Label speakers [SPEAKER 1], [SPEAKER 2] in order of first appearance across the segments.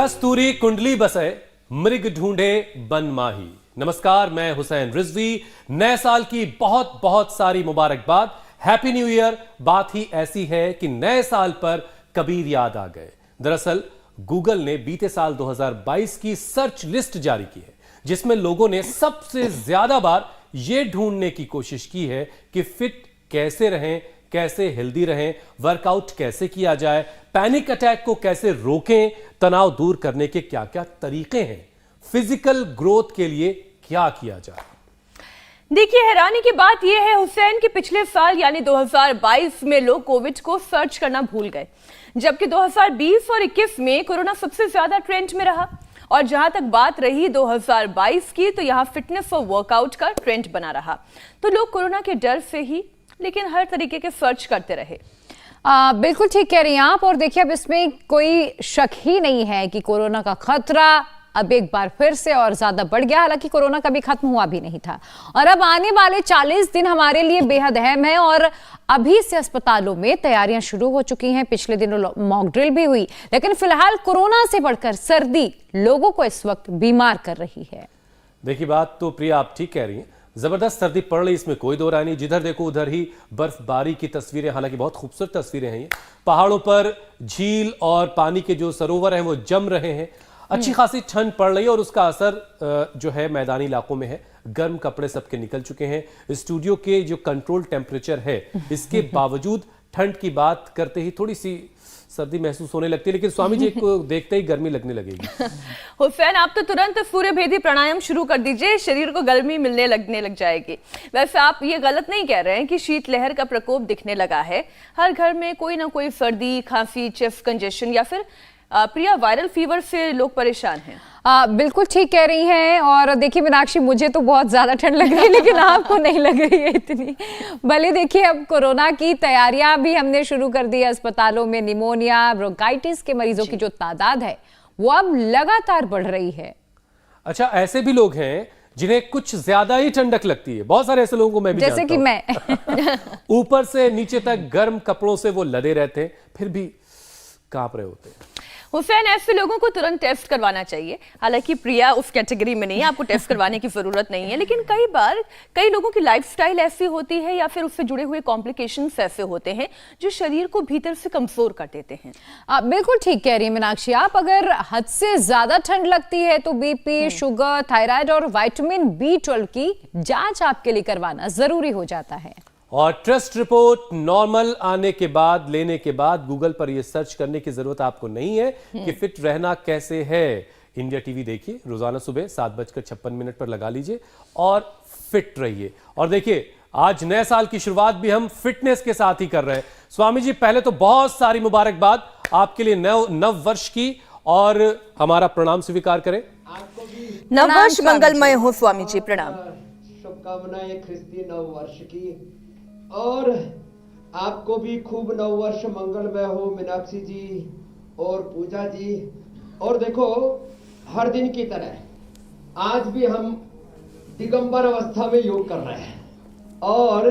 [SPEAKER 1] कस्तूरी कुंडली बसे मृग ढूंढे बन माही। नमस्कार, मैं हुसैन रिजवी। नए साल की बहुत बहुत सारी मुबारकबाद। Happy new year. बात ही ऐसी है कि नए साल पर कबीर याद आ गए। दरअसल गूगल ने बीते साल 2022 की सर्च लिस्ट जारी की है, जिसमें लोगों ने सबसे ज्यादा बार यह ढूंढने की कोशिश की है कि फिट कैसे रहें, कैसे हेल्दी रहें, वर्कआउट कैसे किया जाए, पैनिक अटैक को कैसे रोकें, तनाव दूर करने के क्या क्या तरीके हैं, फिजिकल ग्रोथ के लिए क्या किया जाए।
[SPEAKER 2] देखिए, हैरानी की बात यह है हुसैन कि पिछले साल यानी 2022 में लोग कोविड को सर्च करना भूल गए, जबकि 2020 और 21 में कोरोना सबसे ज्यादा ट्रेंड में रहा। और जहां तक बात रही 2022 की, तो यहां फिटनेस और वर्कआउट का ट्रेंड बना रहा। तो लोग कोरोना के डर से ही लेकिन हर तरीके के सर्च करते रहे।
[SPEAKER 3] बिल्कुल ठीक कह रही हैं आप। और देखिए, अब इसमें कोई शक ही नहीं है कि कोरोना का खतरा अब एक बार फिर से और ज्यादा बढ़ गया। हालांकि कोरोना कभी खत्म हुआ भी नहीं था और अब आने वाले 40 दिन हमारे लिए बेहद अहम है। और अभी से अस्पतालों में तैयारियां शुरू हो चुकी हैं। पिछले दिनों मॉक ड्रिल भी हुई, लेकिन फिलहाल कोरोना से बढ़कर सर्दी लोगों को इस वक्त बीमार कर रही है।
[SPEAKER 1] देखिए, बात तो प्रिया आप ठीक कह रही हैं। जबरदस्त सर्दी पड़ रही, इसमें कोई दो राय नहीं। जिधर देखो उधर ही बर्फबारी की तस्वीरें, हालांकि बहुत खूबसूरत तस्वीरें हैं ये। पहाड़ों पर झील और पानी के जो सरोवर हैं वो जम रहे हैं। अच्छी खासी ठंड पड़ रही है और उसका असर जो है मैदानी इलाकों में है। गर्म कपड़े सबके निकल चुके हैं। स्टूडियो के जो कंट्रोल टेम्परेचर है, इसके बावजूद ठंड की बात करते ही थोड़ी सी सर्दी महसूस होने लगती है, लेकिन स्वामी जी को देखते ही गर्मी लगने लगेगी।
[SPEAKER 2] हुसैन, आप तो तुरंत सूर्य भेदी प्राणायाम शुरू कर दीजिए, शरीर को गर्मी लगने लग जाएगी। वैसे आप ये गलत नहीं कह रहे हैं कि शीतलहर का प्रकोप दिखने लगा है। हर घर में कोई ना कोई सर्दी, खांसी, चेस्ट कंजेशन या फिर प्रिया वायरल फीवर से लोग परेशान हैं।
[SPEAKER 3] बिल्कुल ठीक कह रही हैं। और देखिए मीनाक्षी, मुझे तो बहुत ज्यादा ठंड लग रही है, लेकिन आपको नहीं लग रही है इतनी। भले देखिए, अब कोरोना की तैयारियां भी हमने शुरू कर दी है। अस्पतालों में निमोनिया, ब्रोंकाइटिस के मरीजों की जो तादाद है वो अब लगातार बढ़ रही है।
[SPEAKER 1] अच्छा, ऐसे भी लोग हैं जिन्हें कुछ ज्यादा ही ठंडक लगती है। बहुत सारे ऐसे लोगों को मैं भी
[SPEAKER 3] जैसे कि मैं
[SPEAKER 1] ऊपर से नीचे तक गर्म कपड़ों से वो लदे रहते हैं, फिर भी कांप रहे होते हैं।
[SPEAKER 2] हुसैन, ऐसे लोगों को तुरंत टेस्ट करवाना चाहिए। हालांकि प्रिया उस कैटेगरी में नहीं है, आपको टेस्ट करवाने की जरूरत नहीं है, लेकिन कई बार कई लोगों की लाइफस्टाइल ऐसी होती है या फिर उससे जुड़े हुए कॉम्प्लिकेशंस ऐसे होते हैं जो शरीर को भीतर से कमजोर कर देते हैं।
[SPEAKER 3] बिल्कुल ठीक कह रही है मीनाक्षी आप। अगर हद से ज्यादा ठंड लगती है तो बीपी, शुगर, थायराइड और विटामिन B12 की जांच आपके लिए करवाना जरूरी हो जाता है।
[SPEAKER 1] और टेस्ट रिपोर्ट नॉर्मल आने के बाद, लेने के बाद गूगल पर यह सर्च करने की जरूरत आपको नहीं है कि फिट रहना कैसे है। इंडिया टीवी देखिए, रोजाना सुबह 7:56 पर लगा लीजिए और फिट रहिए। और देखिए, आज नए साल की शुरुआत भी हम फिटनेस के साथ ही कर रहे हैं। स्वामी जी, पहले तो बहुत सारी मुबारकबाद आपके लिए नव वर्ष की, और हमारा प्रणाम स्वीकार करें।
[SPEAKER 2] नव वर्ष मंगलमय हो स्वामी जी, प्रणाम।
[SPEAKER 4] शुभकामनाएं ख्रिस्ती नव वर्ष की, और आपको भी खूब नव वर्ष मंगलमय हो मीनाक्षी जी और पूजा जी। और देखो, हर दिन की तरह आज भी हम दिगंबर अवस्था में योग कर रहे हैं। और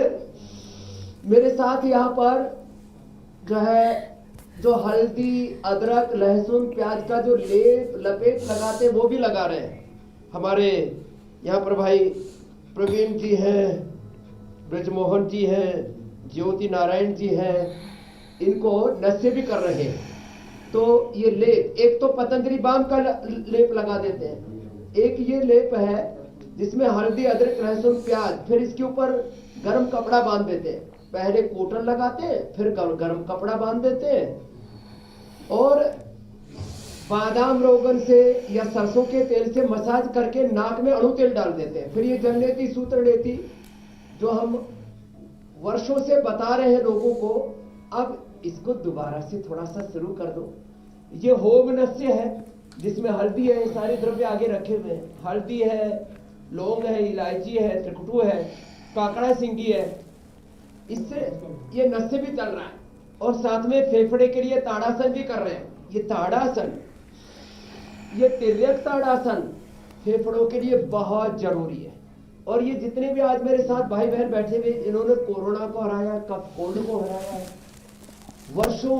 [SPEAKER 4] मेरे साथ यहाँ पर जो हल्दी, अदरक, लहसुन, प्याज का जो लपेट लगाते हैं वो भी लगा रहे हैं। हमारे यहाँ पर भाई प्रवीण जी हैं, ब्रजमोहन जी हैं, ज्योति नारायण जी हैं, इनको नशे भी कर रहे हैं। तो ये लेप, एक तो पतंजलि बाम का लेप लगा देते हैं, एक ये लेप है जिसमें हल्दी, अदरक, लहसुन, प्याज, फिर इसके ऊपर गर्म कपड़ा बांध देते हैं। पहले कॉटन लगाते हैं, फिर गर्म कपड़ा बांध देते हैं और बादाम रोगन से या सरसों के तेल से मसाज करके नाक में अणु तेल डाल देते हैं। फिर ये जलनेती, सूत्र लेती, जो हम वर्षों से बता रहे हैं लोगों को, अब इसको दोबारा से थोड़ा सा शुरू कर दो। ये होम नस्य है जिसमें हल्दी है, सारे द्रव्य आगे रखे हुए हैं। हल्दी है, लौंग है, इलायची है, त्रिकुटू है, काकड़ा सिंगी है। इससे ये नस्य भी चल रहा है। और साथ में फेफड़े के लिए ताड़ासन भी कर रहे हैं। ये ताड़ासन, ये तिर्यक ताड़ासन फेफड़ों के लिए बहुत जरूरी है। और ये जितने भी आज मेरे साथ भाई बहन बैठे हुए, इन्होंने कोरोना को हराया, कफ कोल्ड को हराया है, वर्षों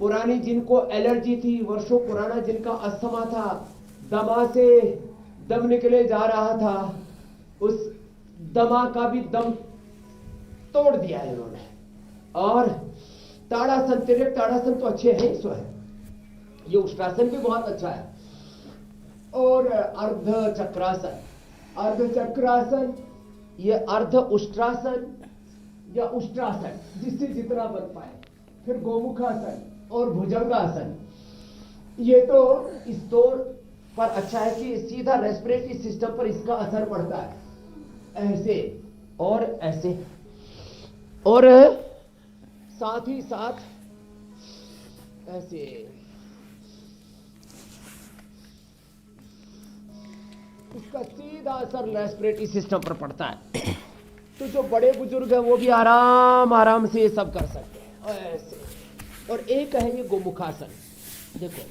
[SPEAKER 4] पुरानी जिनको एलर्जी थी, वर्षों पुराना जिनका अस्थमा था, दमा से दम निकले जा रहा था, उस दमा का भी दम तोड़ दिया है इन्होंने। और ताड़ासन, तिर्यक ताड़ासन तो अच्छे हैं स्वयं, ये उष्ट्रासन भी बहुत अच्छा है। और अर्ध चक्रासन, अर्ध चक्रासन, ये अर्ध उष्ट्रासन या उष्ट्रासन, जिससे जितना बन पाए। फिर गोमुखासन और भुजंगासन, ये तो इस तौर पर अच्छा है कि सीधा रेस्पिरेटरी सिस्टम पर इसका असर पड़ता है, ऐसे और ऐसे, और साथ ही साथ ऐसे। इसका सीधा असर रेस्पिरेटरी सिस्टम पर पड़ता है। तो जो बड़े बुजुर्ग हैं वो भी आराम आराम से ये सब कर सकते हैं, ऐसे। और एक है ये गोमुखासन। देखो,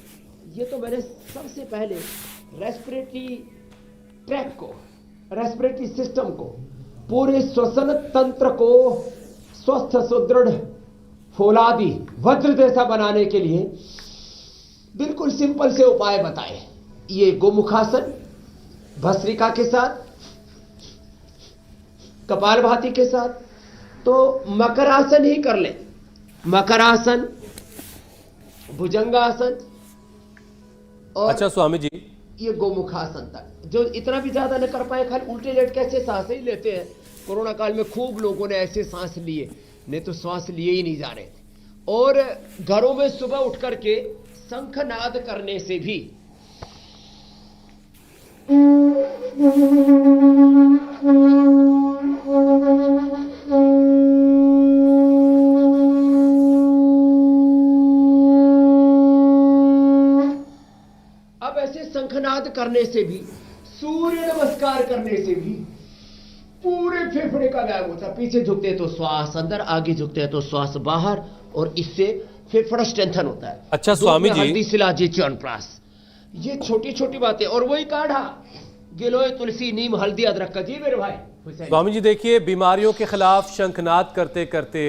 [SPEAKER 4] ये तो मैंने सबसे पहले रेस्पिरेटरी ट्रैक को, रेस्पिरेटरी सिस्टम को, पूरे श्वसन तंत्र को स्वस्थ, सुदृढ़, फौलादी, वज्र जैसा बनाने के लिए बिल्कुल सिंपल से उपाय बताए। ये गोमुखासन भस्त्रिका के साथ, कपालभाति के साथ, तो मकरासन ही कर ले। मकरासन, भुजंगासन और
[SPEAKER 1] अच्छा स्वामी जी,
[SPEAKER 4] ये गोमुखासन तक। जो इतना भी ज्यादा न कर पाए, खाली उल्टे लेट कैसे सांस ही लेते हैं। कोरोना काल में खूब लोगों ने ऐसे सांस लिए, नहीं तो श्वास लिए ही नहीं जा रहे थे। और घरों में सुबह उठ करके शंखनाद करने से भी अब ऐसे शंखनाद करने से भी, सूर्य नमस्कार करने से भी पूरे फेफड़े का व्यायाम होता है। पीछे झुकते हैं तो श्वास अंदर, आगे झुकते हैं तो श्वास बाहर, और इससे फेफड़ा स्ट्रेंथन होता है।
[SPEAKER 1] अच्छा स्वामी जी,
[SPEAKER 4] हल्दी, शिलाजी, च्यवनप्राश, ये छोटी छोटी बातें। और वही काढ़ा, गिलोय, तुलसी, नीम, हल्दी, अदरक का। जी मेरे भाई हुसैन।
[SPEAKER 1] स्वामी जी देखिए, बीमारियों के खिलाफ शंखनाद करते करते,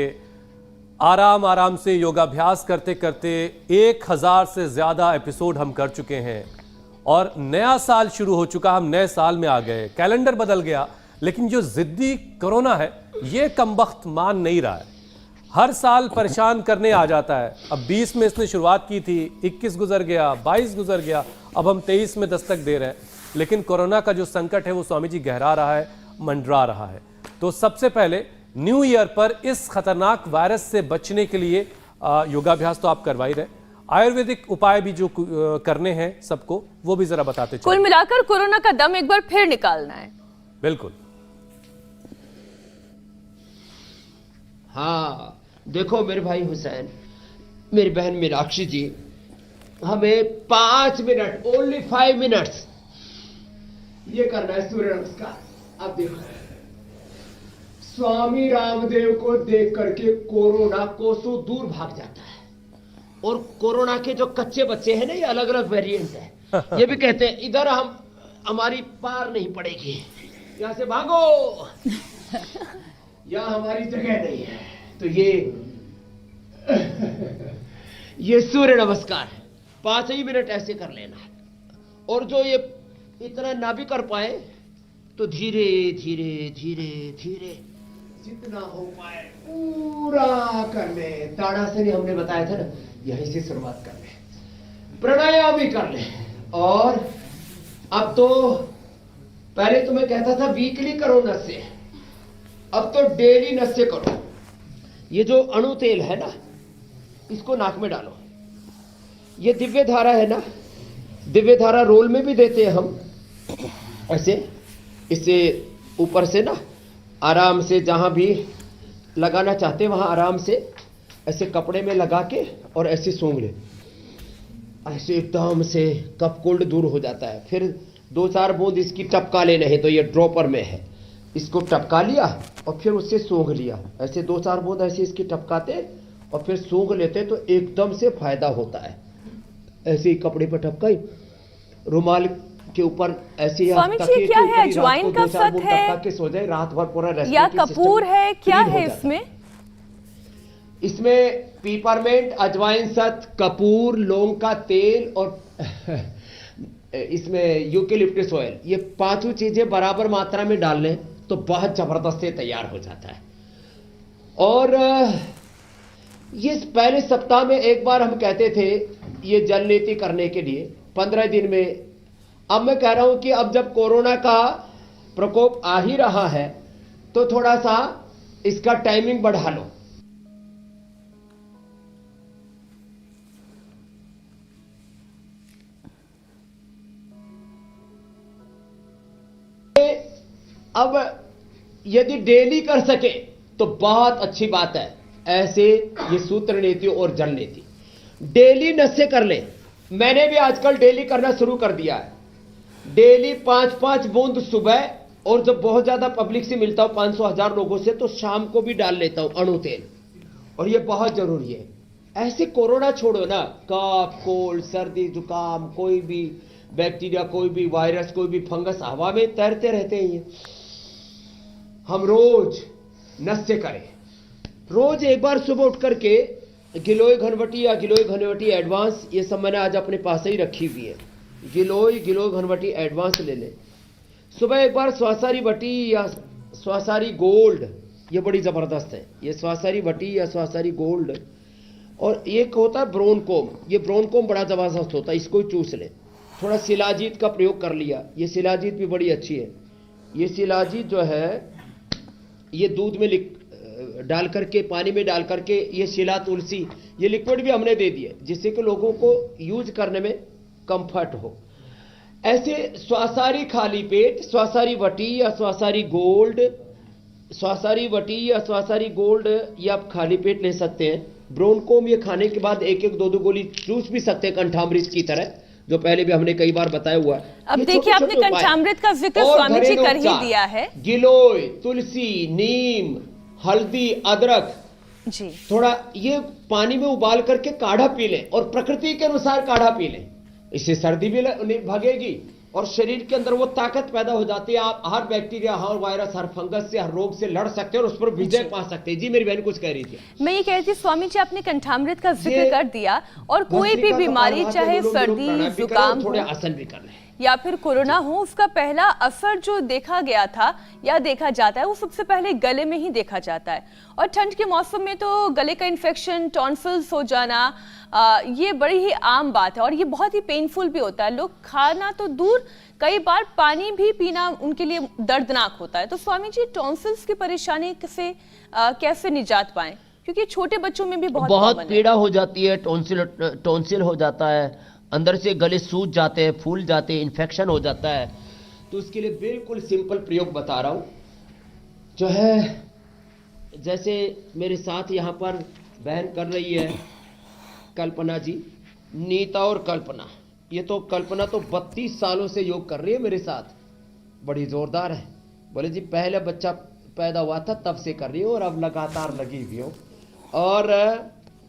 [SPEAKER 1] आराम आराम से योगाभ्यास करते करते 1000 से ज्यादा एपिसोड हम कर चुके हैं, और नया साल शुरू हो चुका, हम नए साल में आ गए, कैलेंडर बदल गया, लेकिन जो जिद्दी कोरोना है ये कमबख्त मान नहीं रहा है। हर साल परेशान करने आ जाता है। अब 20 में इसने शुरुआत की थी, 21 गुजर गया, 22 गुजर गया, अब हम 23 में दस्तक दे रहे हैं। लेकिन कोरोना का जो संकट है वो स्वामी जी गहरा रहा है, मंडरा रहा है। तो सबसे पहले न्यू ईयर पर इस खतरनाक वायरस से बचने के लिए योगाभ्यास तो आप करवा ही रहे, आयुर्वेदिक उपाय भी जो करने हैं सबको, वो भी जरा बताते चलिए।
[SPEAKER 2] कुल मिलाकर कोरोना का दम एक बार फिर निकालना है।
[SPEAKER 1] बिल्कुल।
[SPEAKER 4] हाँ देखो मेरे भाई हुसैन, मेरी बहन मीनाक्षी जी, हमें 5 मिनट, ओनली 5 मिनट्स ये करना है सूर्य नमस्कार। अब देखो, स्वामी रामदेव को देख करके कोरोना कोसों दूर भाग जाता है। और कोरोना के जो कच्चे बच्चे हैं ना, ये अलग अलग वेरिएंट है, ये भी कहते हैं इधर हमारी पार नहीं पड़ेगी, यहां से भागो, यहां हमारी जगह नहीं है। तो ये सूर्य नमस्कार है, 5 ही मिनट ऐसे कर लेना है। और जो ये इतना ना भी कर पाए तो धीरे धीरे धीरे धीरे जितना हो पाए पूरा कर ले। ताड़ासन हमने बताया था ना, यहीं से शुरुआत कर ले, प्राणायाम भी कर ले। और अब तो पहले तो मैं कहता था वीकली करो नस्य, अब तो डेली नस्य करो। ये जो अणु तेल है ना, इसको नाक में डालो। ये दिव्य धारा है ना, दिव्य धारा रोल में भी देते हैं हम ऐसे, इससे ऊपर से ना आराम से जहां भी लगाना चाहते वहां आराम से ऐसे कपड़े में लगा के और ऐसे सूंघ ले, ऐसे एकदम से कफ कोल्ड दूर हो जाता है। फिर 2-4 बूंद इसकी टपका लेने हैं, तो ये ड्रॉपर में है, इसको टपका लिया और फिर उससे सूंघ लिया। ऐसे 2-4 बूंद ऐसे इसकी टपकाते और फिर सूंघ लेते तो एकदम से फायदा होता है। ऐसे ही कपड़े पर टपकाई, रुमाल के ऊपर ऐसे
[SPEAKER 2] स्वामी जी क्या है, अजवाइन का सत है
[SPEAKER 4] के सो जाए, रात भर पूरा
[SPEAKER 2] या कपूर है, क्या है इसमें?
[SPEAKER 4] इसमें पीपरमेंट, अजवाइन सत, कपूर, लौंग का तेल और इसमें यूकेलिप्टस ऑयल, ये पांचों चीजें बराबर मात्रा में डाल लें तो बहुत जबरदस्त से तैयार हो जाता है। और ये पहले सप्ताह में एक बार हम कहते थे ये जल नीति करने के लिए 15 दिन में। अब मैं कह रहा हूं कि अब जब कोरोना का प्रकोप आ ही रहा है तो थोड़ा सा इसका टाइमिंग बढ़ा लो। अब यदि डेली कर सके तो बहुत अच्छी बात है। ऐसे ये सूत्र नीति और जल नीति डेली नशे कर ले। मैंने भी आजकल डेली करना शुरू कर दिया है। डेली 5-5 बूंद सुबह, और जब बहुत ज्यादा पब्लिक से मिलता हूं 500-1000 लोगों से, तो शाम को भी डाल लेता हूं अणु तेल, और ये बहुत जरूरी है। ऐसे कोरोना छोड़ो ना, कफ, कोल्ड, सर्दी, जुकाम, कोई भी बैक्टीरिया, कोई भी वायरस, कोई भी फंगस हवा में तैरते रहते हैं। ये हम रोज नशे करें। रोज एक बार सुबह उठ करके गिलोय घनवटी या गिलोय घनवटी एडवांस, ये सब मैंने आज अपने पास ही रखी हुई है। गिलोय घनवटी एडवांस ले ले। सुबह एक बार स्वासारी वटी या स्वासारी गोल्ड, ये बड़ी जबरदस्त है, ये स्वासारी वटी या स्वासारी गोल्ड। और एक होता है ब्रोनकोम, ये ब्रोनकोम बड़ा जबरदस्त होता है, इसको ही चूस ले। थोड़ा शिलाजीत का प्रयोग कर लिया, ये शिलाजीत भी बड़ी अच्छी है। ये शिलाजीत जो है ये दूध में डाल करके, पानी में डाल करके, ये शिला तुलसी, ये लिक्विड भी हमने दे दिए जिससे कि लोगों को यूज करने में कंफर्ट हो। ऐसे स्वासारी खाली पेट, स्वासारी वटी या स्वासारी गोल्ड, स्वासारी वटी या स्वासारी गोल्ड, ये आप खाली पेट ले सकते हैं। ब्रोनकोम ये खाने के बाद 1-1, 2-2 गोली चूस भी सकते हैं कंठामृत की तरह, जो पहले भी हमने कई बार बताया हुआ है।
[SPEAKER 2] अब देखिए आपने कंठामृत का जिक्र स्वामी जी कर ही दिया है।
[SPEAKER 4] गिलोय, तुलसी, नीम, हल्दी, अदरक
[SPEAKER 2] जी,
[SPEAKER 4] थोड़ा ये पानी में उबाल करके काढ़ा पी लें, और प्रकृति के अनुसार काढ़ा पी लें। इससे सर्दी भी भगेगी और शरीर के अंदर वो ताकत पैदा हो जाती है। आप हर बैक्टीरिया, हर वायरस, हर फंगस से, हर रोग से लड़ सकते हैं और उस पर विजय पा सकते हैं। जी मेरी बहन कुछ कह रही थी।
[SPEAKER 2] मैं ये कह रही थी स्वामी जी, आपने कंठामृत का जिक्र कर दिया, और कोई भी बीमारी, चाहे सर्दी, जुकाम,
[SPEAKER 4] थोड़े आसन भी कर लें
[SPEAKER 2] या फिर कोरोना हो, उसका पहला असर जो देखा गया था या देखा जाता है वो सबसे पहले गले में ही देखा जाता है। और ठंड के मौसम में तो गले का इन्फेक्शन, टॉन्सिल्स हो जाना, ये बड़ी ही आम बात है और ये बहुत ही पेनफुल भी होता है। लोग खाना तो दूर, कई बार पानी भी पीना उनके लिए दर्दनाक होता है। तो स्वामी जी, टॉन्सिल्स की परेशानी से कैसे निजात पाएं, क्योंकि छोटे बच्चों में भी बहुत
[SPEAKER 4] पीड़ा हो जाती है। टॉन्सिल हो जाता है, अंदर से गले सूज जाते हैं, फूल जाते हैं, इन्फेक्शन हो जाता है। तो उसके लिए बिल्कुल सिंपल प्रयोग बता रहा हूं, जो है जैसे मेरे साथ यहां पर बहन कर रही है कल्पना जी, नीता और कल्पना, ये तो कल्पना तो 32 सालों से योग कर रही है मेरे साथ, बड़ी जोरदार है। बोले जी पहले बच्चा पैदा हुआ था तब से कर रही हो और अब लगातार लगी हुई हो। और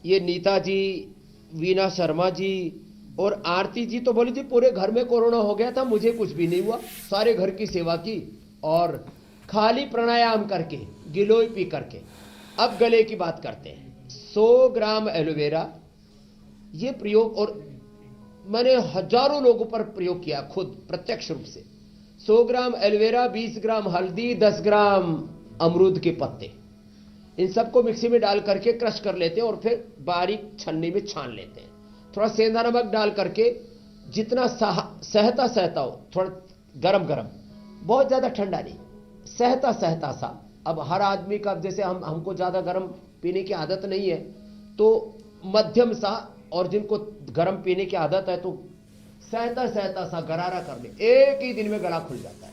[SPEAKER 4] ये नीता जी, वीना शर्मा जी और आरती जी तो बोली जी पूरे घर में कोरोना हो गया था, मुझे कुछ भी नहीं हुआ, सारे घर की सेवा की और खाली प्राणायाम करके, गिलोय पी करके। अब गले की बात करते हैं। 100 ग्राम एलोवेरा, ये प्रयोग और मैंने हजारों लोगों पर प्रयोग किया खुद प्रत्यक्ष रूप से। 100 ग्राम एलोवेरा, 20 ग्राम हल्दी, 10 ग्राम अमरूद के पत्ते, इन सबको मिक्सी में डाल करके क्रश कर लेते हैं और फिर बारीक छन्नी में छान लेते हैं। थोड़ा सेंधा नमक डाल करके, जितना सहता हो, थोड़ा गरम गरम, बहुत ज्यादा ठंडा नहीं, सहता सा। अब हर आदमी का, जैसे हमको ज्यादा गरम पीने की आदत नहीं है तो मध्यम सा, और जिनको गरम पीने की आदत है तो सहता सा गरारा कर ले, एक ही दिन में गला खुल जाता है।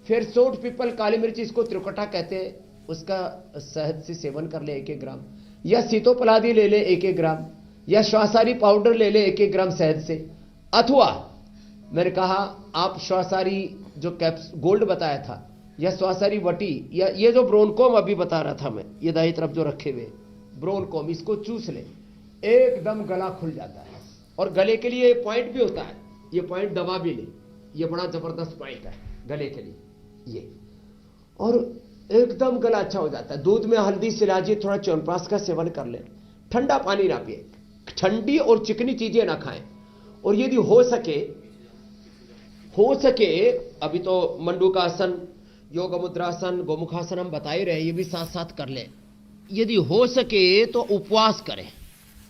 [SPEAKER 4] फिर सोट, पीपल, काली मिर्च, इसको त्रिकटा कहते हैं, उसका शहद से सेवन कर ले 1-1 ग्राम, या सीतोपलादी ले ले 1-1 ग्राम, या श्वासारी पाउडर ले ले 1-1 ग्राम शहद से। अथवा मैंने कहा आप श्वासारी जो कैप्स गोल्ड बताया था, या श्वासारी वटी, या ये जो ब्रोनकोम अभी बता रहा था मैं, ये दाई तरफ जो रखे हुए ब्रोनकोम, इसको चूस ले, एकदम गला खुल जाता है। और गले के लिए पॉइंट भी होता है, ये पॉइंट दबा भी ले, ये बड़ा जबरदस्त पॉइंट है गले के लिए ये। और एकदम गला अच्छा हो जाता है। दूध में हल्दी सिलाजी, थोड़ा च्यवनप्राश का सेवन कर ले, ठंडा पानी ना पिए, ठंडी और चिकनी चीजें ना खाएं, और यदि हो सके अभी तो मंडूकासन, योग मुद्रासन, गोमुखासन हम बता ही रहे, ये भी साथ साथ कर ले। यदि हो सके तो उपवास करें,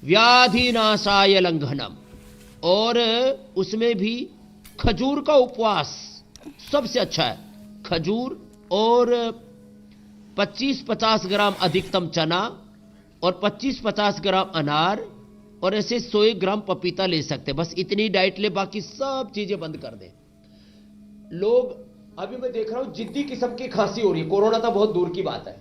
[SPEAKER 4] व्याधि नाशाय लंघनम, और उसमें भी खजूर का उपवास सबसे अच्छा है। खजूर और 25-50 ग्राम अधिकतम चना और 25-50 ग्राम अनार और ऐसे 100 ग्राम पपीता ले सकते हैं। बस इतनी डाइट ले, बाकी सब चीजें बंद कर दें। लोग अभी मैं देख रहा हूं जिद्दी किस्म की खांसी हो रही है, कोरोना तो बहुत दूर की बात है,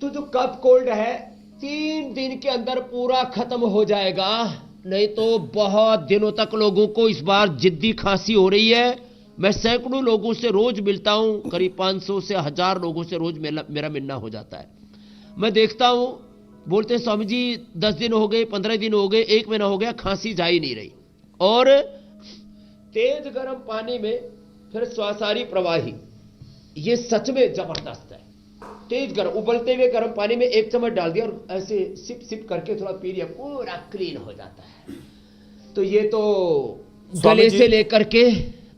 [SPEAKER 4] तो जो कफ कोल्ड है 3 दिन के अंदर पूरा खत्म हो जाएगा, नहीं तो बहुत दिनों तक लोगों को इस बार जिद्दी खांसी हो रही है। मैं सैकड़ों लोगों से रोज मिलता हूं, करीब 500 से 1000 लोगों से रोज मेरा मिलना हो जाता है। मैं देखता हूं, बोलते हैं स्वामी जी 10 दिन हो गए, 15 दिन हो गए, 1 महीना हो गया, खांसी जा ही नहीं रही। और तेज गर्म पानी में फिर स्वासारी प्रवाही, ये सच में जबरदस्त है। तेज गर्म उबलते हुए गर्म पानी में 1 चम्मच डाल दिया और ऐसे सिप सिप करके थोड़ा पी लिया, पूरा क्लीन हो जाता है। तो ये तो गले से लेकर के